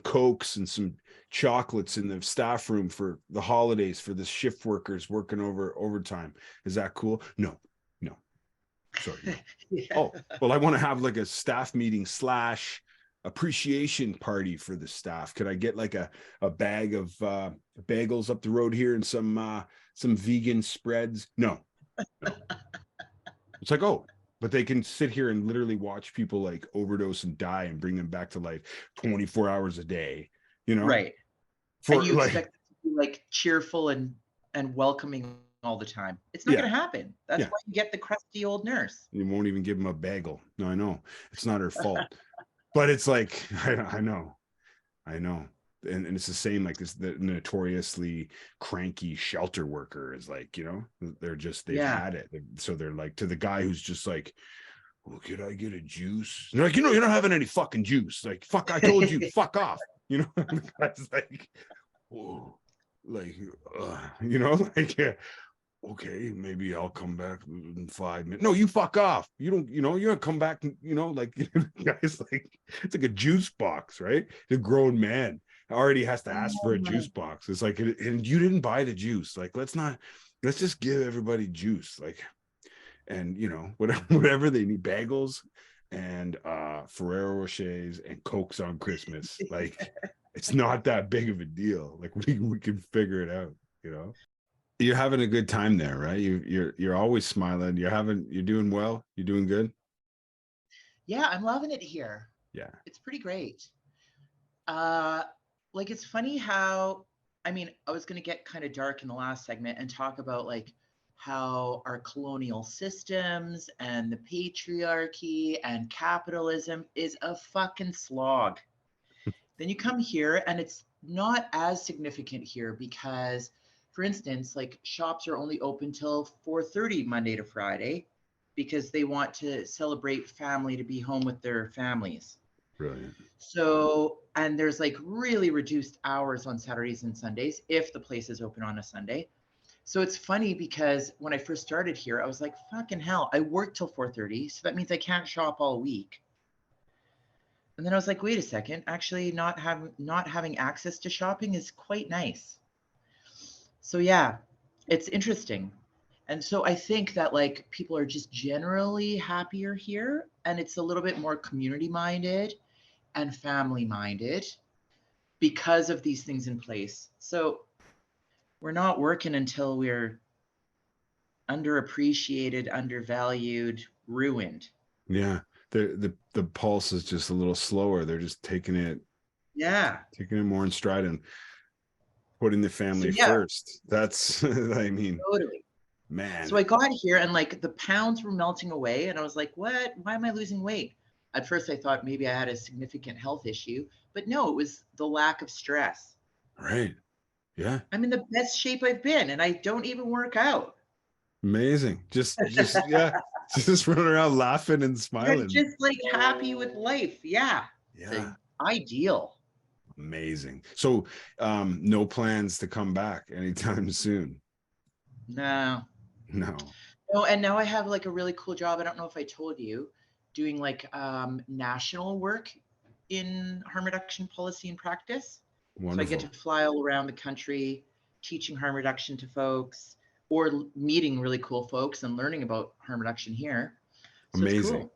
Cokes and some chocolates in the staff room for the holidays for the shift workers working overtime. Is that cool? No, no, sorry, no. Yeah. Oh, well, I want to have like a staff meeting / appreciation party for the staff. Could I get like a bag of bagels up the road here and some vegan spreads? No, no. It's like, oh, but they can sit here and literally watch people like overdose and die and bring them back to life 24 hours a day, you know, Right. And for you like, expect it to be like cheerful and welcoming all the time. It's not yeah, going to happen. That's yeah. why you get the crusty old nurse. You won't even give them a bagel. No, I know it's not her fault, but it's like, I know. I know. And it's the same, like this, the notoriously cranky shelter worker is like, you know, they've Yeah. had it. So they're like, to the guy who's just like, well, could I get a juice? And they're like, you know, you're not having any fucking juice. Like, fuck, I told you, fuck off. You know, the guy's like, whoa, like, you know, like, yeah, okay, maybe I'll come back in 5 minutes. No, you fuck off. You don't, you know, you're gonna come back, you know, like, guys, like, it's like a juice box, right? The grown man already has to ask Oh for a my. juice box. It's like, and you didn't buy the juice. Like, let's just give everybody juice. Like, and you know, whatever they need, bagels and Ferrero Rochers and Cokes on Christmas. Like, it's not that big of a deal. Like, we can figure it out, you know. You're having a good time there, right? You're always smiling. You're doing well. You're doing good. Yeah, I'm loving it here. Yeah. It's pretty great. Uh, like it's funny how, I mean, I was going to get kind of dark in the last segment and talk about like how our colonial systems and the patriarchy and capitalism is a fucking slog. Then you come here and it's not as significant here because, for instance, like shops are only open till 4:30 Monday to Friday because they want to celebrate family to be home with their families. Brilliant. So, and there's like really reduced hours on Saturdays and Sundays if the place is open on a Sunday. So it's funny because when I first started here, I was like, fucking hell, I work till 4:30. So that means I can't shop all week. And then I was like, wait a second, actually not having access to shopping is quite nice. So yeah, it's interesting. And so I think that like people are just generally happier here and it's a little bit more community minded and family minded because of these things in place. So we're not working until we're underappreciated, undervalued, ruined. Yeah. The pulse is just a little slower. They're just Yeah. taking it more in stride and putting the So family yeah, first. That's I mean, totally. So man. I got here and like the pounds were melting away and I was like, what? Why am I losing weight? At first I thought maybe I had a significant health issue, but no, it was the lack of stress. Right. Yeah. I'm in the best shape I've been and I don't even work out. Amazing. Just yeah. Just running around laughing and You're smiling. just like happy with life. Yeah. It's Yeah. ideal. Amazing. So no plans to come back anytime soon. No. No. No, and now I have like a really cool job. I don't know if I told you, doing like national work in harm reduction policy and practice. So I get Wonderful. to fly all around the country teaching harm reduction to folks or meeting really cool folks and learning about harm reduction here. So it's Amazing. cool.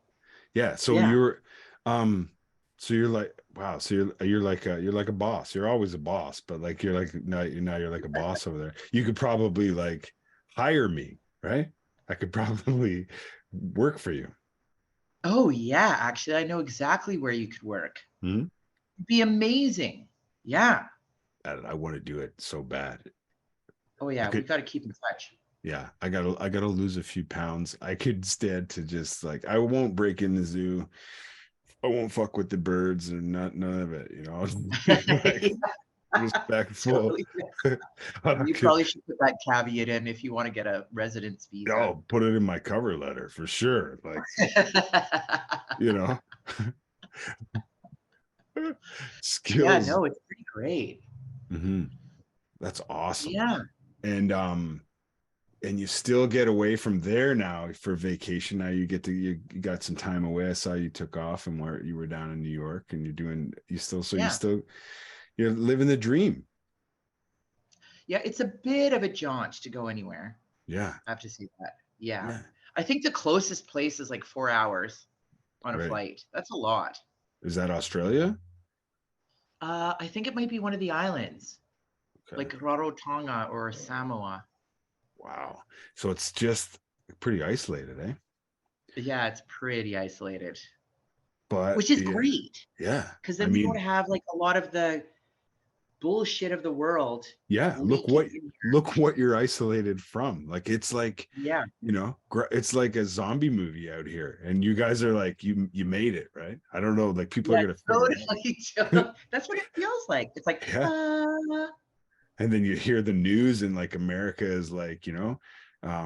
Yeah. So Yeah. you're like, wow. So you're like a boss. You're always a boss, but like you're like now you're like a boss over there. You could probably like hire me, right? I could probably work for you. Oh yeah, actually, I know exactly where you could work. Hmm? It'd be amazing. Yeah. I want to do it so bad. Oh I yeah, we could, got to keep in touch. yeah, I gotta lose a few pounds. I could stand to just like, I won't break in the zoo. I won't fuck with the birds and none of it, you know. Like, respectful. Totally. I You could, probably should put that caveat in if you want to get a residence visa. I'll put it in my cover letter for sure. Like, you know, Yeah, skills. no, it's pretty great. Hmm. That's awesome. Yeah. And you still get away from there now for vacation. Now you got some time away. I saw you took off and where you were down in New York and you're living the dream. Yeah, it's a bit of a jaunt to go anywhere. Yeah. I have to say that. Yeah. I think the closest place is like 4 hours on a flight. That's a lot. Is that Australia? I think it might be one of the islands, Okay. like Rarotonga or Samoa. Wow. So it's just pretty isolated, eh? Yeah, it's pretty isolated. But which is great. Yeah. Because then we don't have like a lot of the bullshit of the world. Yeah. Look what you're isolated from. Like, it's like, yeah, you know, it's like a zombie movie out here. And you guys are like, you made it, right? I don't know. Like, people are going to totally. That's what it feels like. It's like, And then you hear the news and like America is like, you know,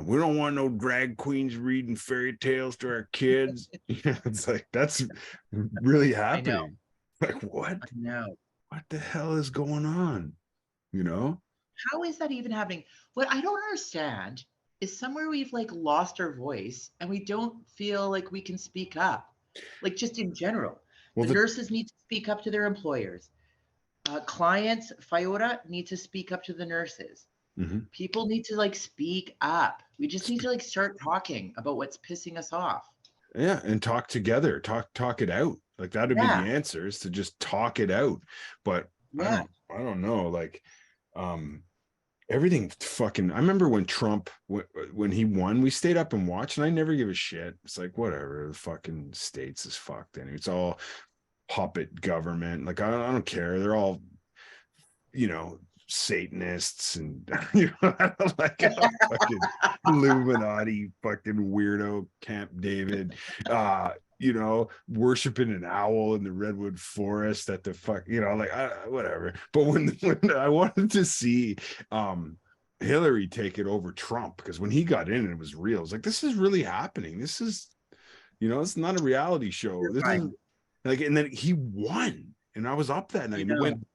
we don't want no drag queens reading fairy tales to our kids. It's like, that's really happening. Like, what? I know. What the hell is going on? You know? How is that even happening? What I don't understand is somewhere we've like lost our voice and we don't feel like we can speak up. Like, just in general. Well, the nurses need to speak up to their employers. Clients, FIOTA, need to speak up to the nurses. Mm-hmm. People need to like speak up. We just need to like start talking about what's pissing us off. Yeah, and talk together, talk it out. Like, that would be the answer, is to just talk it out. But I don't know. Like, everything fucking. I remember when Trump, when he won, we stayed up and watched, and I never give a shit. It's like, whatever. The fucking states is fucked, and it's all puppet government. Like, I don't care. They're all, you know, Satanists and, you know, like a fucking Illuminati fucking weirdo Camp David, you know, worshiping an owl in the redwood forest at the fuck, you know, like, whatever. But when I wanted to see Hillary take it over Trump, because when he got in and it was real, it was like, this is really happening. This is, you know, it's not a reality show. This is like, and then he won. And I was up that night.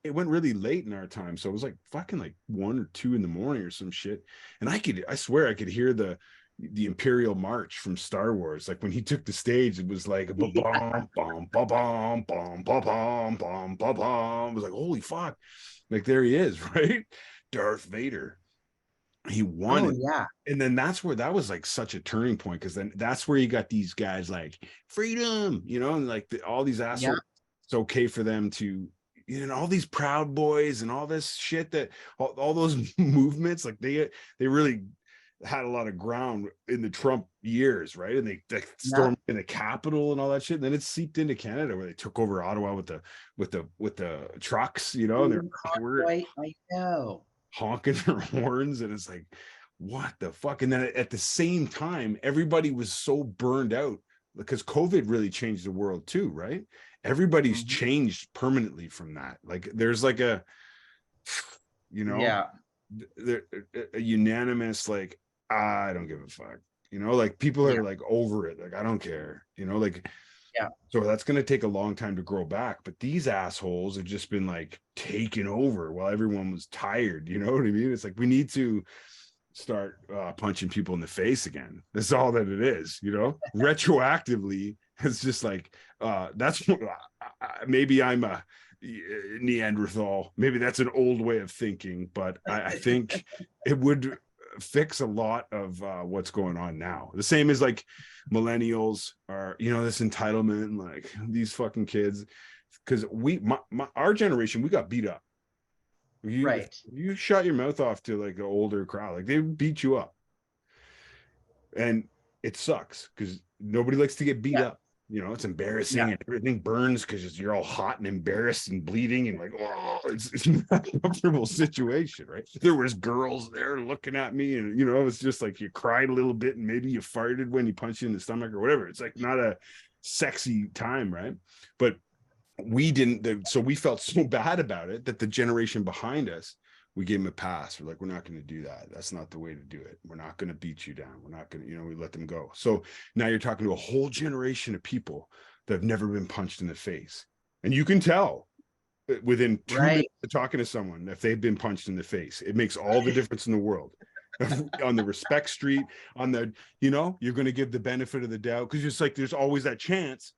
It went really late in our time. So it was like fucking like 1 or 2 in the morning or some shit. And I swear I could hear the Imperial March from Star Wars. Like, when he took the stage, it was like bum bum bum bum bum bum bum bum bum. It was like, holy fuck. Like, there he is, right? Darth Vader. He won it. Yeah. And then that was like such a turning point, because then that's where you got these guys like freedom, you know, and like all these assholes. It's okay for them to, you know, all these Proud Boys and all this shit, that all those movements, like they really had a lot of ground in the Trump years, right? And they stormed in the Capitol and all that shit. And then it seeped into Canada, where they took over Ottawa with the trucks, you know, and I know, honking their horns, and it's like, what the fuck? And then at the same time, everybody was so burned out, because COVID really changed the world too, right? Everybody's changed permanently from that. Like, there's like a, you know, a unanimous, like, I don't give a fuck, you know, like, people are like over it. Like, I don't care, you know, like, so that's going to take a long time to grow back. But these assholes have just been like taken over while everyone was tired. You know what I mean? It's like, we need to start punching people in the face again. That's all that it is, you know. Retroactively, it's just like, that's what, maybe I'm a Neanderthal, maybe that's an old way of thinking, but I think it would fix a lot of what's going on now. The same as like millennials are, you know, this entitlement, like these fucking kids, because our generation, we got beat up. You shut your mouth off to like the older crowd, like they beat you up, and it sucks because nobody likes to get beat up. you know, it's embarrassing, Yeah. and everything burns because you're all hot and embarrassed and bleeding and like, oh, it's not a comfortable situation, right? There was girls there looking at me, and you know, it was just like you cried a little bit and maybe you farted when he punched you in the stomach or whatever. It's like not a sexy time, right? But we didn't, so we felt so bad about it that the generation behind us, we gave them a pass. We're like, we're not going to do that. That's not the way to do it. We're not going to beat you down. We're not going to, you know, we let them go. So now you're talking to a whole generation of people that have never been punched in the face. And you can tell within 2 minutes of talking to someone if they've been punched in the face. It makes all the difference in the world. On the respect street, on the, you know, you're going to give the benefit of the doubt because it's like there's always that chance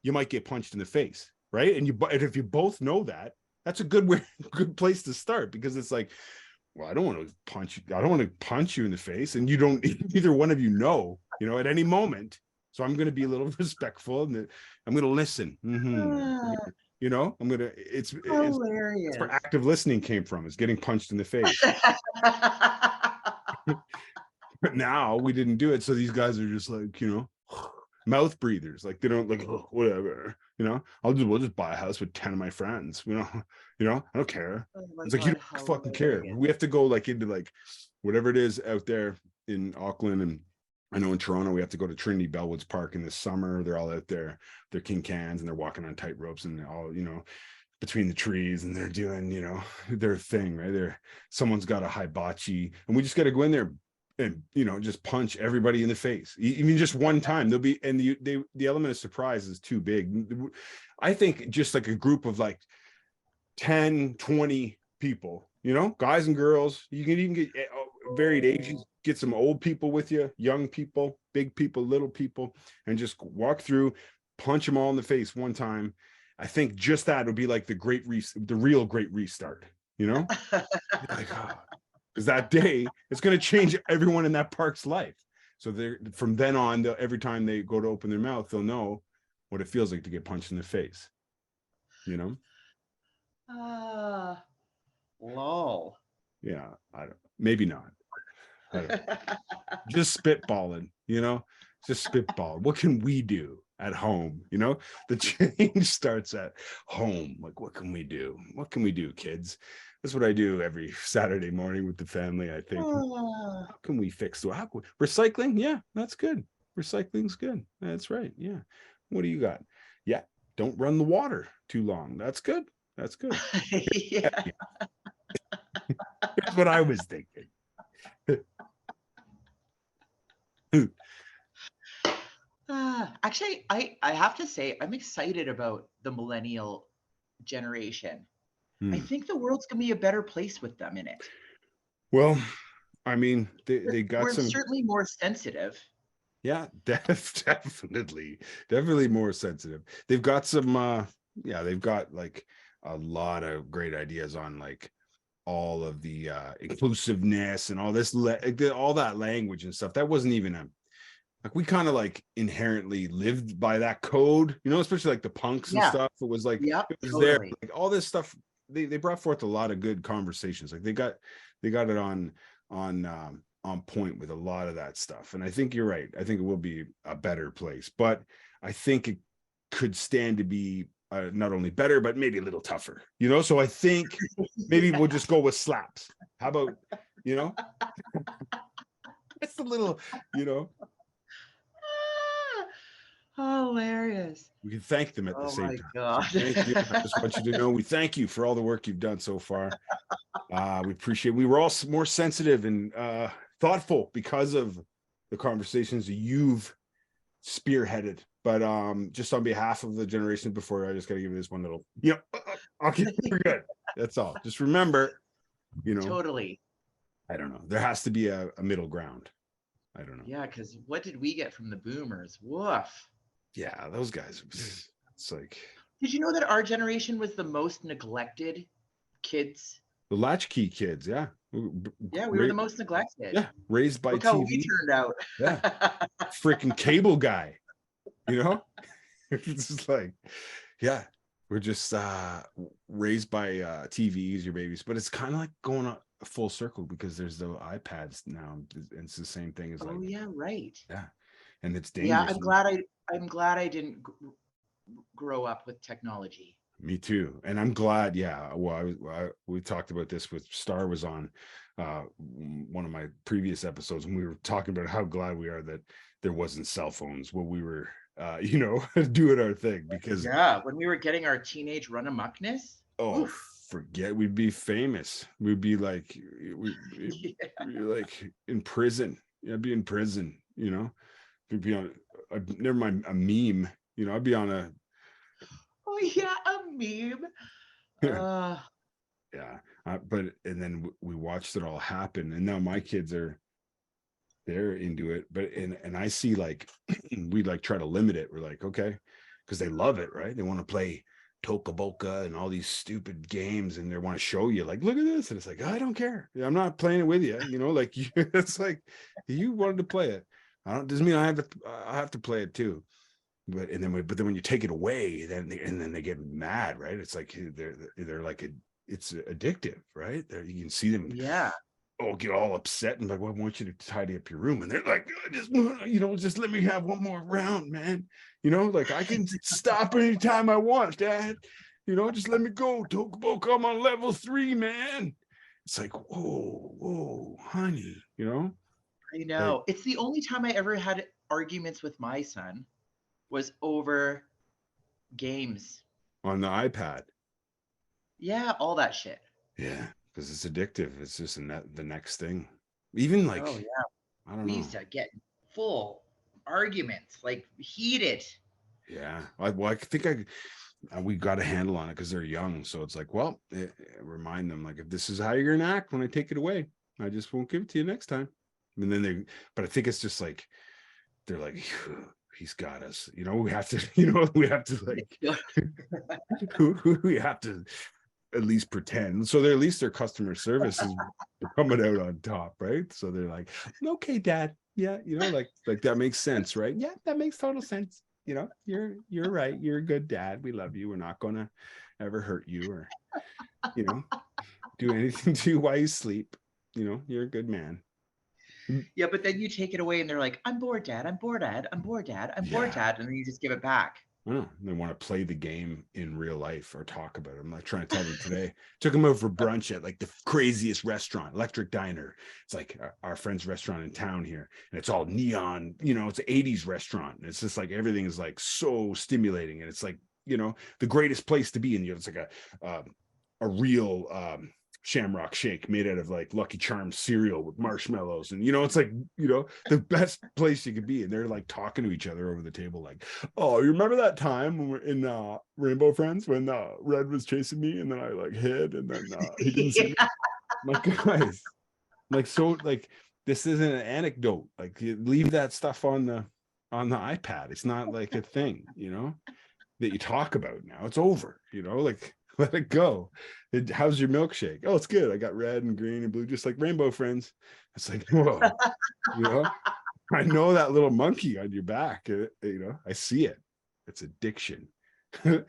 you might get punched in the face, right? And if you both know that, that's a good place to start, because it's like, well, I don't want to punch you. I don't want to punch you in the face, and you don't. Either one of you know, at any moment. So I'm going to be a little respectful, and I'm going to listen. You know, I'm going to. It's hilarious. That's where active listening came from, is getting punched in the face. But now we didn't do it, so these guys are just like, you know, mouth breathers. Like they don't like, oh, whatever. You know, we'll just buy a house with 10 of my friends. You know, I don't care. It's like, you don't fucking care. We have to go like into like whatever it is out there in Auckland, and I know in Toronto we have to go to Trinity Bellwoods Park in the summer. They're all out there, they're king cans, and they're walking on tight ropes, and they're all, you know, between the trees, and they're doing, you know, their thing, right? Someone's got a hibachi, and we just got to go in there and, you know, just punch everybody in the face, even just one time. There'll be, and the element of surprise is too big. I think just like a group of like 10, 20 people, you know, guys and girls, you can even get varied ages, get some old people with you, young people, big people, little people, and just walk through, punch them all in the face one time. I think just that would be like the real great restart, you know? Like, oh. Because that day, it's going to change everyone in that park's life. So they're, from then on, every time they go to open their mouth, they'll know what it feels like to get punched in the face. You know? Lol. Yeah, maybe not. Just spitballing, you know? Just spitball. What can we do at home? You know, the change starts at home. Like, what can we do? What can we do, kids? That's what I do every Saturday morning with the family. I think, how can we fix recycling? Yeah, that's good. Recycling's good. That's right. Yeah. What do you got? Yeah. Don't run the water too long. That's good. That's good. Yeah. That's what I was thinking. Actually, I have to say, I'm excited about the millennial generation. I think the world's going to be a better place with them in it. Well, I mean, they got We're certainly more sensitive. Yeah, definitely more sensitive. They've got some, they've got like a lot of great ideas on like all of the inclusiveness and all this, all that language and stuff. That wasn't even like, we kind of like inherently lived by that code, you know, especially like the punks and stuff. It was like, it was totally there, like all this stuff. They brought forth a lot of good conversations. Like they got it on point with a lot of that stuff. And I think you're right. I think it will be a better place, but I think it could stand to be not only better, but maybe a little tougher, you know? So I think maybe we'll just go with slaps. How about, you know, it's a little, you know, hilarious. We can thank them at the same time. God. So thank you. I just want you to know we thank you for all the work you've done so far. We appreciate it. We were all more sensitive and thoughtful because of the conversations you've spearheaded. But just on behalf of the generation before, I just got to give you this one little, you know, okay, we're good. That's all. Just remember, you know. Totally. I don't know. There has to be a middle ground. I don't know. Yeah, because what did we get from the boomers? Woof. Yeah, those guys. It's like. Did you know that our generation was the most neglected kids? The latchkey kids, yeah. Yeah, we were the most neglected. Yeah, raised by Look TV. how we turned out. Yeah, freaking cable guy. You know, it's just like, yeah, we're just raised by TVs, your babies. But it's kind of like going a full circle because there's the iPads now, and it's the same thing as like. Oh yeah, right. Yeah. And it's dangerous. Yeah, I'm glad I'm glad I didn't grow up with technology. Me too. And I'm glad. Yeah. Well, we talked about this with Star was on one of my previous episodes, and we were talking about how glad we are that there wasn't cell phones when we were, doing our thing, because when we were getting our teenage run-a-muckness. Oof. Forget we'd be famous. We'd be like, we'd like in prison. I'd be in prison, We'd be on, never mind a meme, I'd be on a. Oh yeah, a meme. Yeah, but and then we watched it all happen, and now my kids they're into it. But and I see like we like try to limit it. We're like, okay, because they love it, right? They want to play Toca Boca and all these stupid games, and they want to show you like, look at this, and it's like, I don't care, I'm not playing it with you, like it's like you wanted to play it. Doesn't mean I have to play it too. But then when you take it away, then they get mad, right? It's like they're like it's addictive, right? You can see them, get all upset and like, well, I want you to tidy up your room, and they're like, just let me have one more round, man. Like I can stop anytime I want, Dad. Just let me go. I'm on level 3, man. It's like, whoa, honey. I know. Like, it's the only time I ever had arguments with my son was over games on the iPad. Yeah, all that shit. Yeah, because it's addictive. It's just the next thing. Even like, oh yeah, I don't know. We used to get full arguments, like heated. Yeah, I think we got a handle on it because they're young. So it's like, well, remind them like, if this is how you're gonna act when I take it away, I just won't give it to you next time. And then but I think it's just like they're like, he's got us. We have to. We have to like, we have to at least pretend. So at least their customer service is coming out on top, right? So they're like, okay, Dad. Yeah, like that makes sense, right? Yeah, that makes total sense. You're right. You're a good dad. We love you. We're not gonna ever hurt you or, do anything to you while you sleep. You're a good man. Yeah, but then you take it away and they're like, I'm bored, Dad. I'm bored, Dad. I'm bored, Dad. I'm bored, Dad. And then you just give it back. I don't know. They want to play the game in real life or talk about it. I'm like trying to tell them today. Took them out for brunch at like the craziest restaurant, Electric Diner. It's like our friend's restaurant in town here. And it's all neon, it's an 80s restaurant. And it's just like everything is like so stimulating. And it's like, the greatest place to be. And it's like a real Shamrock Shake made out of like Lucky Charms cereal with marshmallows, and it's like the best place you could be. And they're like talking to each other over the table, like, oh, you remember that time when we're in Rainbow Friends when Red was chasing me and then I like hid and then he didn't see me? My guys, like, so like this isn't an anecdote. Like, you leave that stuff on the iPad. It's not like a thing that you talk about now. It's over. Like, let it go. How's your milkshake? Oh, it's good. I got red and green and blue, just like Rainbow Friends. It's like, whoa, I know that little monkey on your back. I see it. It's addiction. We're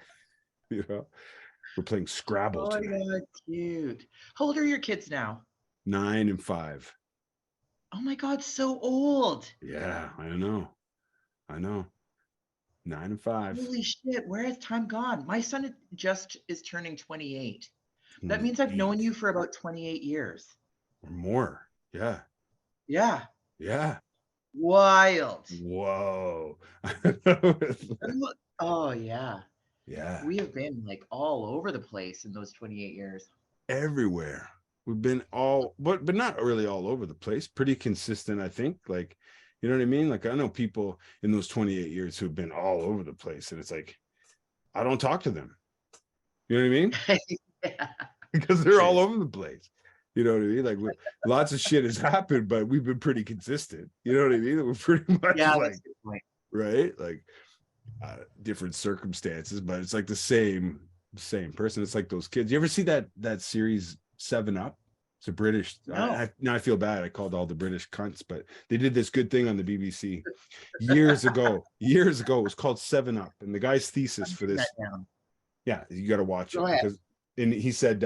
playing Scrabble tonight. God, cute. How old are your kids now? 9 and 5. Oh my God, so old. Yeah, I know. 9 and 5. Holy shit, where has time gone? My son just is turning 28. That means I've known you for about 28 years. Or more. Yeah. Yeah. Yeah. Wild. Whoa. Oh, yeah. Yeah. We have been like all over the place in those 28 years. Everywhere. We've been but not really all over the place. Pretty consistent, I think. Like, you know what I mean? Like, I know people in those 28 years who've been all over the place, and it's like, I don't talk to them. You know what I mean? Yeah. Because they're all over the place. You know what I mean? Like, lots of shit has happened, but we've been pretty consistent. You know what I mean? We're pretty much like, right? Like, different circumstances, but it's like the same person. It's like those kids. You ever see that series 7 Up? It's a British. No. Now I feel bad. I called all the British cunts, but they did this good thing on the BBC years ago. It was called 7 Up, and the guy's thesis for this. Yeah, you got to watch it because. And he said,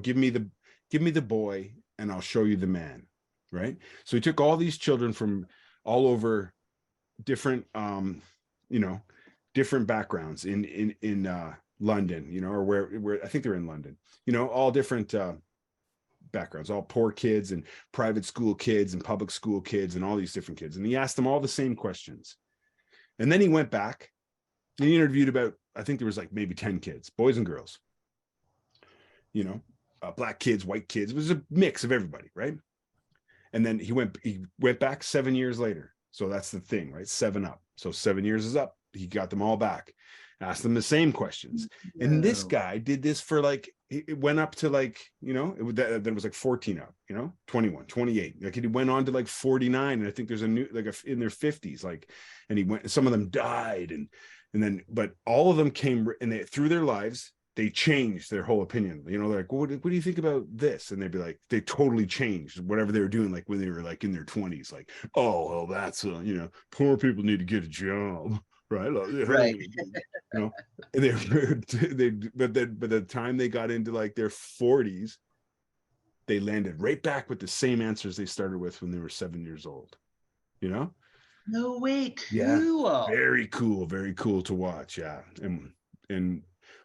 give me the boy, and I'll show you the man. Right. So he took all these children from all over different you know, different backgrounds in London, you know, or where I think they're in London, you know, all different backgrounds, all poor kids and private school kids and public school kids and all these different kids. And he asked them all the same questions. And then he went back and he interviewed about, I think there was like maybe 10 kids, boys and girls, you know, black kids, white kids. It was a mix of everybody, right? And then he went back 7 years later. So that's the thing, right? 7 up. So 7 years is up. He got them all back, asked them the same questions. No. And this guy did this for like, it went up to like, you know, then it was like 14 up, you know, 21, 28. Like he went on to like 49. And I think there's a new, like in their 50s, like, and he went, some of them died. And then, but all of them came and they, through their lives, they changed their whole opinion. You know, they're like, well, what do you think about this? And they'd be like, they totally changed whatever they were doing, like when they were like in their 20s, like, oh, well, that's, you know, poor people need to get a job, right? Right. You know, and but the time they got into like their 40s, they landed right back with the same answers they started with when they were 7 years old, you know? No way, cool. Yeah, very cool to watch. Yeah. And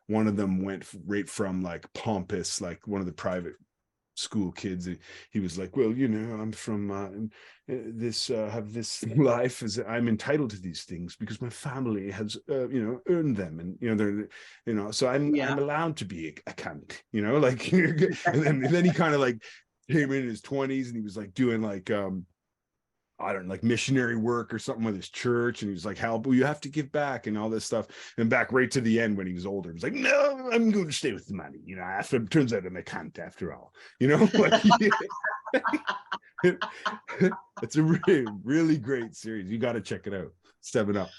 one of them went right from like pompous, like one of the private school kids. He was like, well, you know, I'm from have this life as I'm entitled to these things because my family has, you know, earned them. And, you know, they're, you know, so I'm allowed to be a cunt, you know, like, and then he kind of like came in his 20s and he was like doing like, I don't know, like missionary work or something with his church. And he was like, help, well, you have to give back and all this stuff. And back right to the end when he was older, he was like, no, I'm going to stay with the money. You know, after it turns out I'm a cunt after all, you know, like, it's a really, really great series. You got to check it out. 7 Up.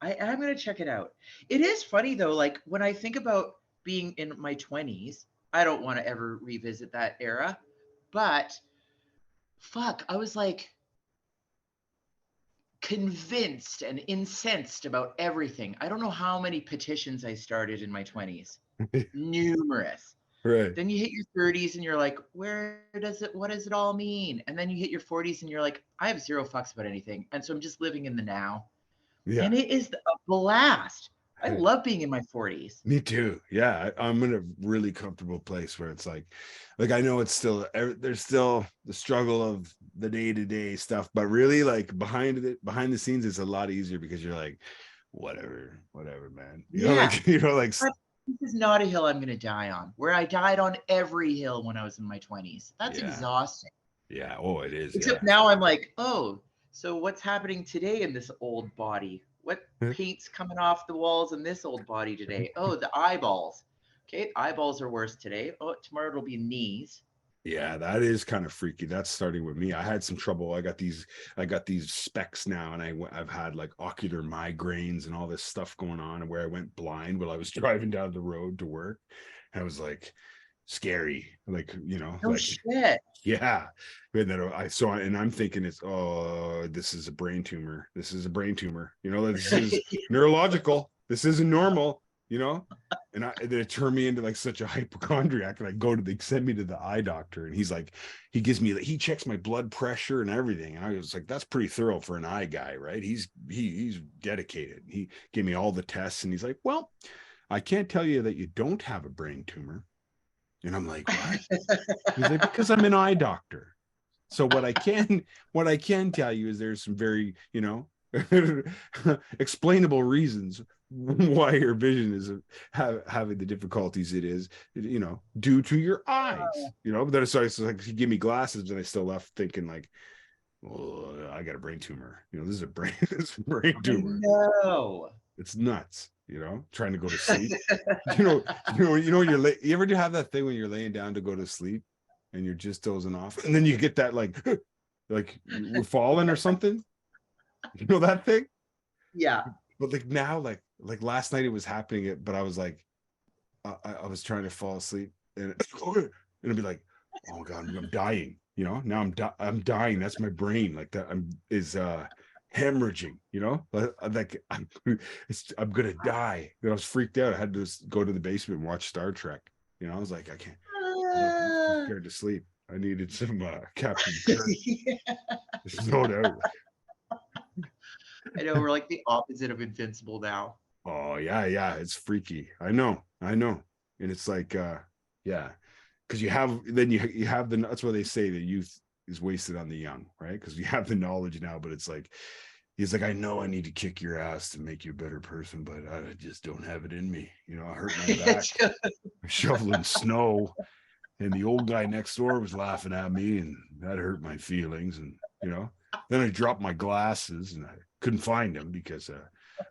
I am going to check it out. It is funny though. Like when I think about being in my 20s, I don't want to ever revisit that era, but fuck, I was like, convinced and incensed about everything. I don't know how many petitions I started in my 20s. Numerous. Right. Then you hit your 30s and you're like, what does it all mean? And then you hit your 40s and you're like, I have zero fucks about anything. And so I'm just living in the now. Yeah. And it is a blast. I love being in my 40s. Me too. Yeah. I'm in a really comfortable place where it's like I know it's still, there's still the struggle of the day-to-day stuff, but really like behind the scenes, it's a lot easier because you're like, whatever, man. You know, like, you know, like this is not a hill I'm going to die on, where I died on every hill when I was in my 20s. That's exhausting. Yeah. Oh, it is. Except now I'm like, oh, so what's happening today in this old body? What paint's coming off the walls in this old body today? Oh, the eyeballs. Okay, eyeballs are worse today. Oh, tomorrow it'll be knees. Yeah, that is kind of freaky. That's starting with me. I had some trouble. I got these specs now, and I've had like ocular migraines and all this stuff going on, and where I went blind while I was driving down the road to work. And I was like, scary, like, you know, oh, like shit. Yeah. And then I saw it and I'm thinking this is a brain tumor. You know, this is neurological. This isn't normal, you know? And then it turned me into like such a hypochondriac, and they send me to the eye doctor, and he's like, he checks my blood pressure and everything. And I was like, that's pretty thorough for an eye guy, right? He's dedicated. He gave me all the tests, and he's like, well, I can't tell you that you don't have a brain tumor. And I'm like, what? He's like, because I'm an eye doctor. So what I can tell you is there's some very, you know, explainable reasons why your vision is having the difficulties it is, you know, due to your eyes, you know. But then so it's like he gave me glasses, and I still left thinking like, well, I got a brain tumor. You know, this is a brain tumor. No, it's nuts. You know, trying to go to sleep. you know, you ever have that thing when you're laying down to go to sleep and you're just dozing off, and then you get that like we're falling or something. You know that thing? Yeah. But like now, like last night it was happening. But I was like, I was trying to fall asleep, and it'd be like, oh my God, I'm dying. You know, now I'm dying. That's my brain. Like that is hemorrhaging, you know, like I'm gonna die. And I was freaked out. I had to go to the basement and watch Star Trek. You know, I was like, I'm scared to sleep. I needed some Captain Kirk. There's no doubt. I know we're like the opposite of invincible now. Oh yeah, it's freaky. I know, and it's like, yeah, because you have the, that's why they say the youth is wasted on the young, right? Because you have the knowledge now, but it's like he's like, I know I need to kick your ass to make you a better person, but I just don't have it in me. You know, I hurt my back shoveling snow, and the old guy next door was laughing at me, and that hurt my feelings. And you know, then I dropped my glasses, and I couldn't find them because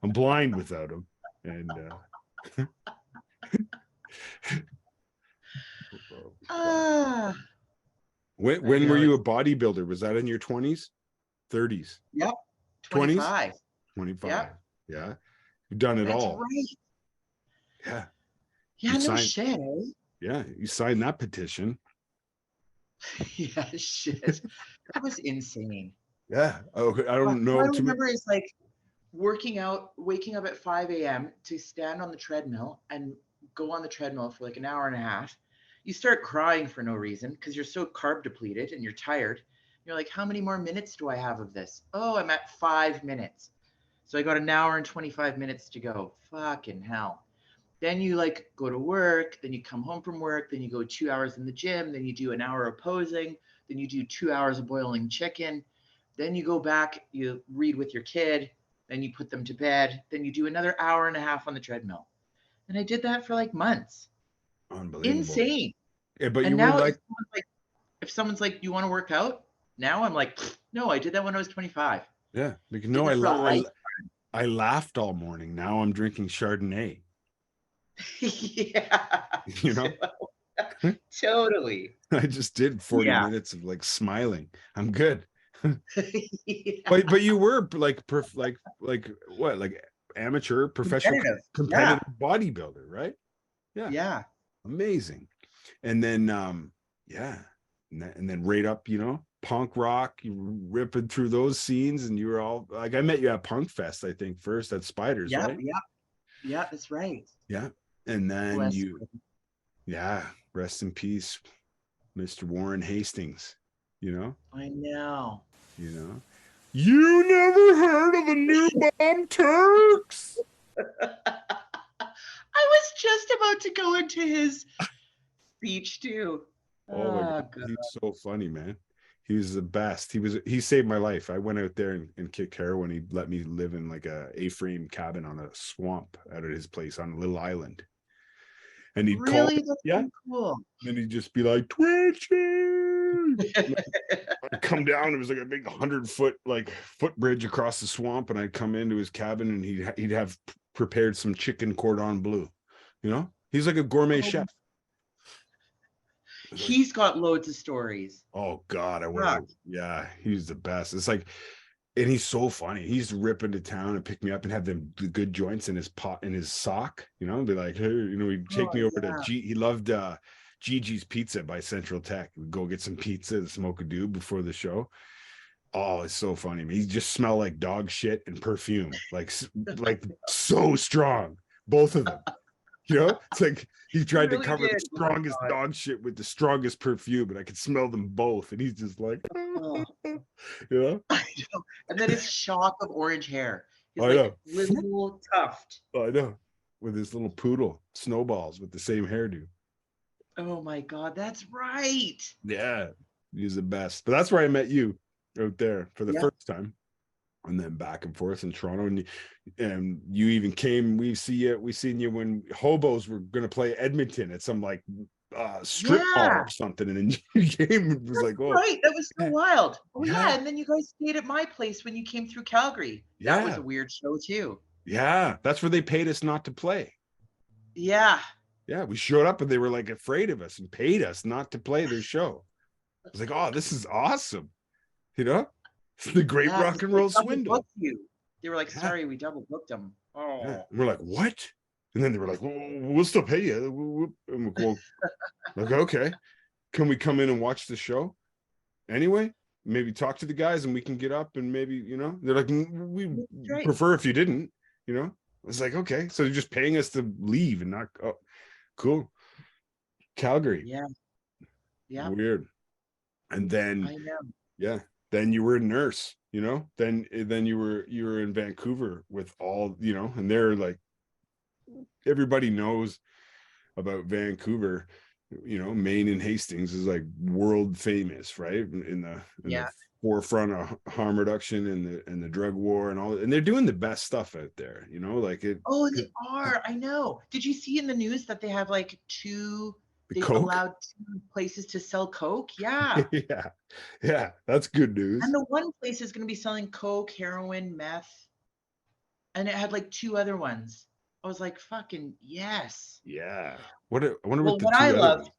I'm blind without them. And when were you a bodybuilder? Was that in your 20s, 30s? Yep. 25. 25. Yep. Yeah. You've done it That's all. right. Yeah. Yeah, no shit, eh? Yeah, you signed that petition. Yeah, shit. That was insane. Yeah. Okay. I don't know. What I remember is like working out, waking up at 5 a.m. to stand on the treadmill and go on the treadmill for like an hour and a half. You start crying for no reason because you're so carb depleted and you're tired. You're like, how many more minutes do I have of this? Oh, I'm at 5 minutes. So I got an hour and 25 minutes to go. Fucking hell. Then you like go to work, then you come home from work, then you go 2 hours in the gym, then you do an hour of posing, then you do 2 hours of boiling chicken, then you go back, you read with your kid, then you put them to bed, then you do another hour and a half on the treadmill. And I did that for like months. Unbelievable. Insane. Yeah, but and you now were like, if someone's like, you want to work out? Now I'm like, no, I did that when I was 25. Yeah, because no, I laughed all morning. Now I'm drinking Chardonnay. Yeah. You know? Totally. I just did 40 minutes of like smiling. I'm good. Yeah. But you were like what, like amateur, professional, competitive bodybuilder, right? Yeah. Yeah. Amazing. And then and then right up, you know, punk rock, you were ripping through those scenes, and you were all like, I met you at Punk Fest, I think, first at Spiders, right? Yeah, that's right. Yeah. And then rest in peace, Mr. Warren Hastings, you know? I know. You know? You never heard of the New Bomb Turks? I was just about to go into his speech too. Oh my God. He's so funny, man. He was the best. He saved my life. I went out there and kicked heroin. He let me live in like a A-frame cabin on a swamp out at his place on a little island. And he'd call, that's cool. And he'd just be like, twitching. I'd come down. It was like a big 100-foot footbridge across the swamp, and I'd come into his cabin, and he'd have prepared some chicken cordon bleu. You know, he's like a gourmet chef. He's got loads of stories. Oh God, yeah, he's the best. It's like, and he's so funny. He's rip into town and pick me up and have the good joints in his sock, you know, and be like, hey, you know, he'd take me over to he loved Gigi's Pizza by Central Tech. We'd go get some pizza and smoke a doob before the show. Oh, it's so funny. He just smelled like dog shit and perfume, like so strong, both of them. You know, it's like he tried to cover the strongest dog shit with the strongest perfume, but I could smell them both. And he's just like, you know? I know. And then his shock of orange hair. He's little tuft. I know. With his little poodle snowballs with the same hairdo. Oh my God, that's right. Yeah, he's the best. But that's where I met you, out there for the first time. And then back and forth in Toronto, and you even came. We seen you when Hobos were going to play Edmonton at some like strip mall or something, and then you came and was like, "Oh, right, that was so wild." Oh yeah, and then you guys stayed at my place when you came through Calgary. That was a weird show too. Yeah, that's where they paid us not to play. Yeah, we showed up and they were like afraid of us and paid us not to play their show. I was like, "Oh, this is awesome," you know. The great rock and roll swindle. They were like, sorry, we double booked them. Oh, and we're like, what? And then they were like, well, we'll still pay you. And we'll go, like, okay, can we come in and watch the show anyway? Maybe talk to the guys and we can get up and maybe, you know, they're like, we prefer if you didn't, you know. I was like, okay, so they're just paying us to leave and not. Oh, cool. Calgary. Yeah. Weird. And then, I know. yeah. Then you were a nurse you know, then you were in Vancouver with all, you know, and they're like, everybody knows about Vancouver, you know, Maine and Hastings is like world famous, right? In the forefront of harm reduction and the drug war and all, and they're doing the best stuff out there, you know, like it. Oh, they are. I know. Did you see in the news that they have like they've Coke? allowed 2 places to sell Coke? Yeah. Yeah, that's good news. And the one place is going to be selling Coke, heroin, meth, and it had like 2 other ones. I was like, fucking yes. Yeah. I wonder what the what 2 I other loved, ones.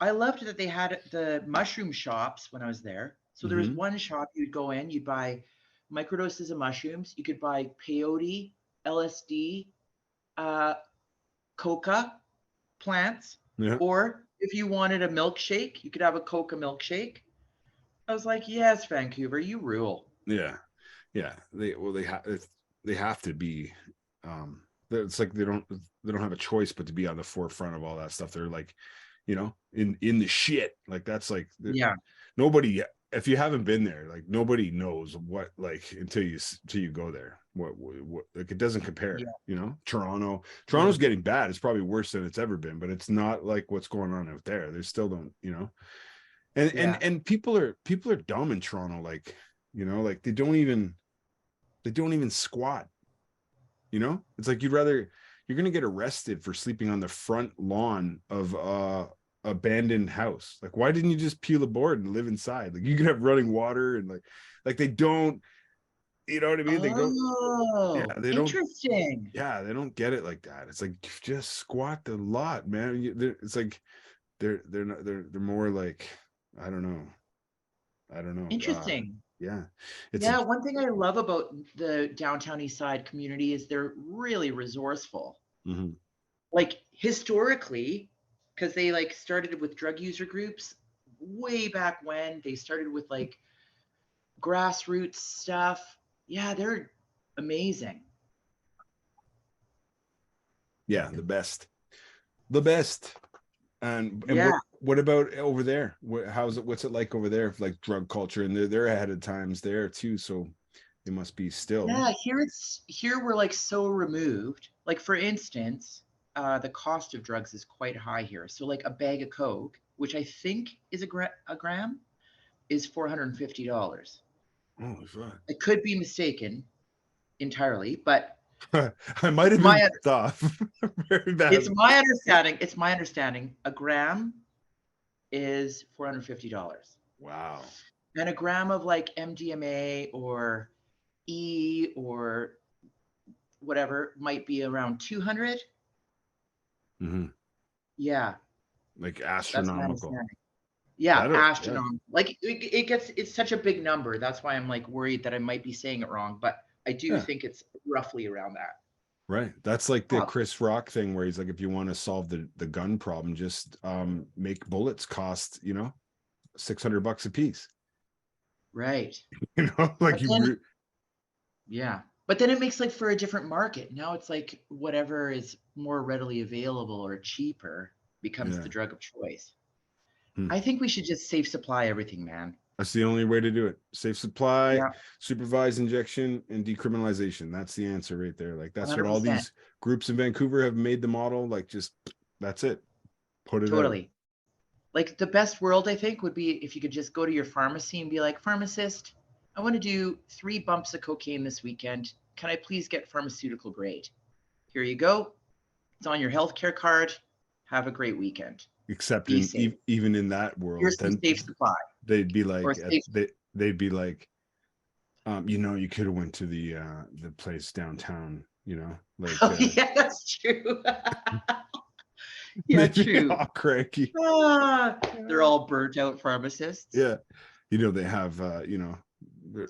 I loved that they had the mushroom shops when I was there. So there was one shop you'd go in, you'd buy microdoses of mushrooms. You could buy peyote, LSD, coca plants, or if you wanted a milkshake, you could have a coca milkshake. I was like, yes, Vancouver, you rule. Yeah. They have to be. It's like they don't have a choice but to be on the forefront of all that stuff. They're like, you know, in the shit. Like that's like nobody. If you haven't been there, like nobody knows what, like until you go there. What like it doesn't compare. You know, Toronto's getting bad. It's probably worse than it's ever been, but it's not like what's going on out there. They still don't, you know. And people are dumb in Toronto. Like, you know, like they don't even squat. You know, it's like you're gonna get arrested for sleeping on the front lawn of abandoned house. Like, why didn't you just peel a board and live inside? Like, you could have running water and like they don't, you know what I mean? They don't. They don't. Interesting. Yeah, they don't get it like that. It's like just squat the lot, man. It's like they're more like I don't know. Interesting. One thing I love about the downtown east side community is they're really resourceful. Mm-hmm. Like historically, because they like started with drug user groups way back when. They started with like grassroots stuff. Yeah, they're amazing. Yeah, the best. And what about over there? What's it like over there? Like drug culture, and they're ahead of times there too, so they must be still. Yeah, here we're like so removed. Like for instance, the cost of drugs is quite high here. So like a bag of Coke, which I think is a gram, is $450. Oh, fuck. I could be mistaken entirely, but I might have been off. Very bad. It's my understanding. A gram is $450. Wow. And a gram of like MDMA or E or whatever might be around 200. Mm-hmm. Yeah. Like astronomical. Yeah, astronomical. Yeah. Like it's such a big number. That's why I'm like worried that I might be saying it wrong, but I do think it's roughly around that. Right. That's like the Chris Rock thing where he's like, if you want to solve the gun problem, just make bullets cost, you know, $600 a piece. Right. You know, like yeah. But then it makes like for a different market. Now it's like whatever is more readily available or cheaper becomes the drug of choice. I think we should just safe supply everything, man. That's the only way to do it. Safe supply, supervised injection, and decriminalization. That's the answer right there. Like that's 100%. What all these groups in Vancouver have made the model. Like just that's it. Put it out. Like the best world, I think, would be if you could just go to your pharmacy and be like, pharmacist, I want to do 3 bumps of cocaine this weekend. Can I please get pharmaceutical grade? Here you go. It's on your healthcare card. Have a great weekend. Except even in that world, here's some safe supply. They'd be like, they'd be like, you know, you could have went to the place downtown, you know, like. Oh, yeah, that's true. Yeah, true. All cranky. They're all burnt out pharmacists. Yeah, you know they have, you know.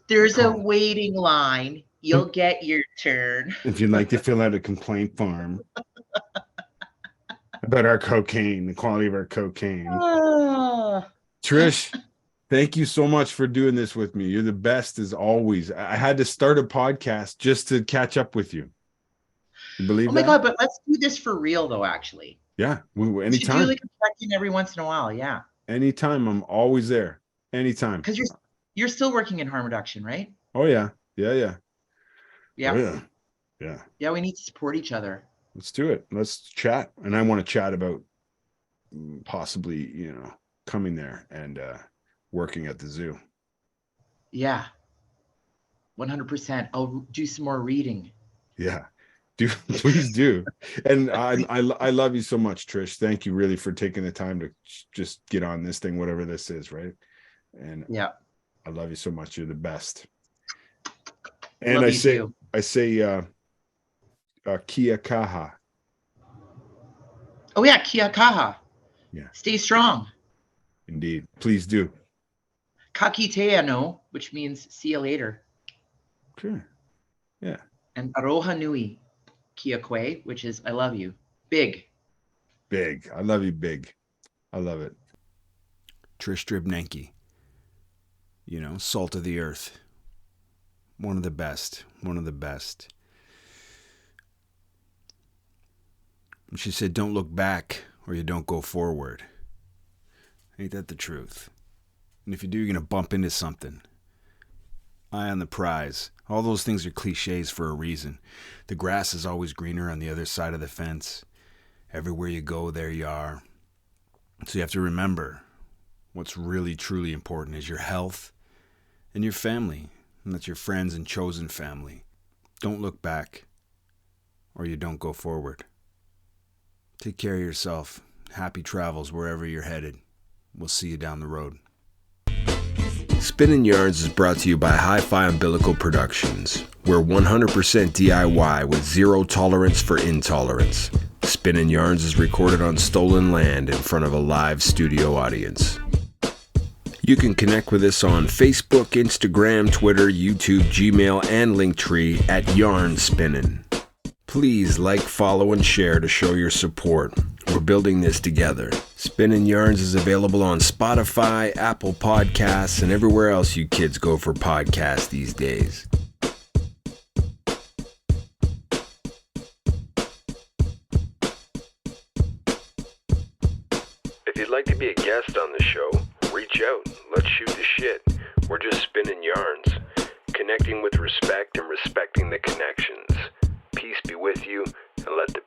There's a waiting line. You'll get your turn. If you'd like to fill out a complaint form about our cocaine, the quality of our cocaine. Trish, thank you so much for doing this with me. You're the best as always. I had to start a podcast just to catch up with you. You believe that? Oh my God, but let's do this for real though, actually. Yeah, anytime. Do like a check-in every once in a while, yeah. Anytime, I'm always there. Anytime. Because You're still working in harm reduction, right? Oh yeah. Yeah. Yeah. Oh, yeah. Yeah. Yeah, we need to support each other. Let's do it. Let's chat. And I want to chat about possibly, coming there and working at the zoo. Yeah. 100%. I'll do some more reading. Yeah. Please do. And I love you so much, Trish. Thank you really for taking the time to just get on this thing, whatever this is, right? And yeah, I love you so much. You're the best. And I say kia kaha. Oh yeah, kia kaha. Yeah. Stay strong. Indeed. Please do. Kakiteano, which means see you later. Sure. Yeah. And aroha nui kia koe, which is I love you. Big. Big. I love you, big. I love it. Trish Dribnenki. Salt of the earth. One of the best. One of the best. And she said, don't look back or you don't go forward. Ain't that the truth? And if you do, you're going to bump into something. Eye on the prize. All those things are cliches for a reason. The grass is always greener on the other side of the fence. Everywhere you go, there you are. So you have to remember what's really, truly important is your health and your family. And that's your friends and chosen family. Don't look back or you don't go forward. Take care of yourself. Happy travels wherever you're headed. We'll see you down the road. Spinning Yarns is brought to you by Hi-Fi Umbilical Productions. We're 100% DIY with zero tolerance for intolerance. Spinning Yarns is recorded on stolen land in front of a live studio audience. You can connect with us on Facebook, Instagram, Twitter, YouTube, Gmail, and Linktree at Yarn Spinnin'. Please like, follow, and share to show your support. We're building this together. Spinnin' Yarns is available on Spotify, Apple Podcasts, and everywhere else you kids go for podcasts these days. If you'd like to be a guest on the show, reach out. Let's shoot the shit. We're just spinning yarns, connecting with respect and respecting the connections. Peace be with you, and let the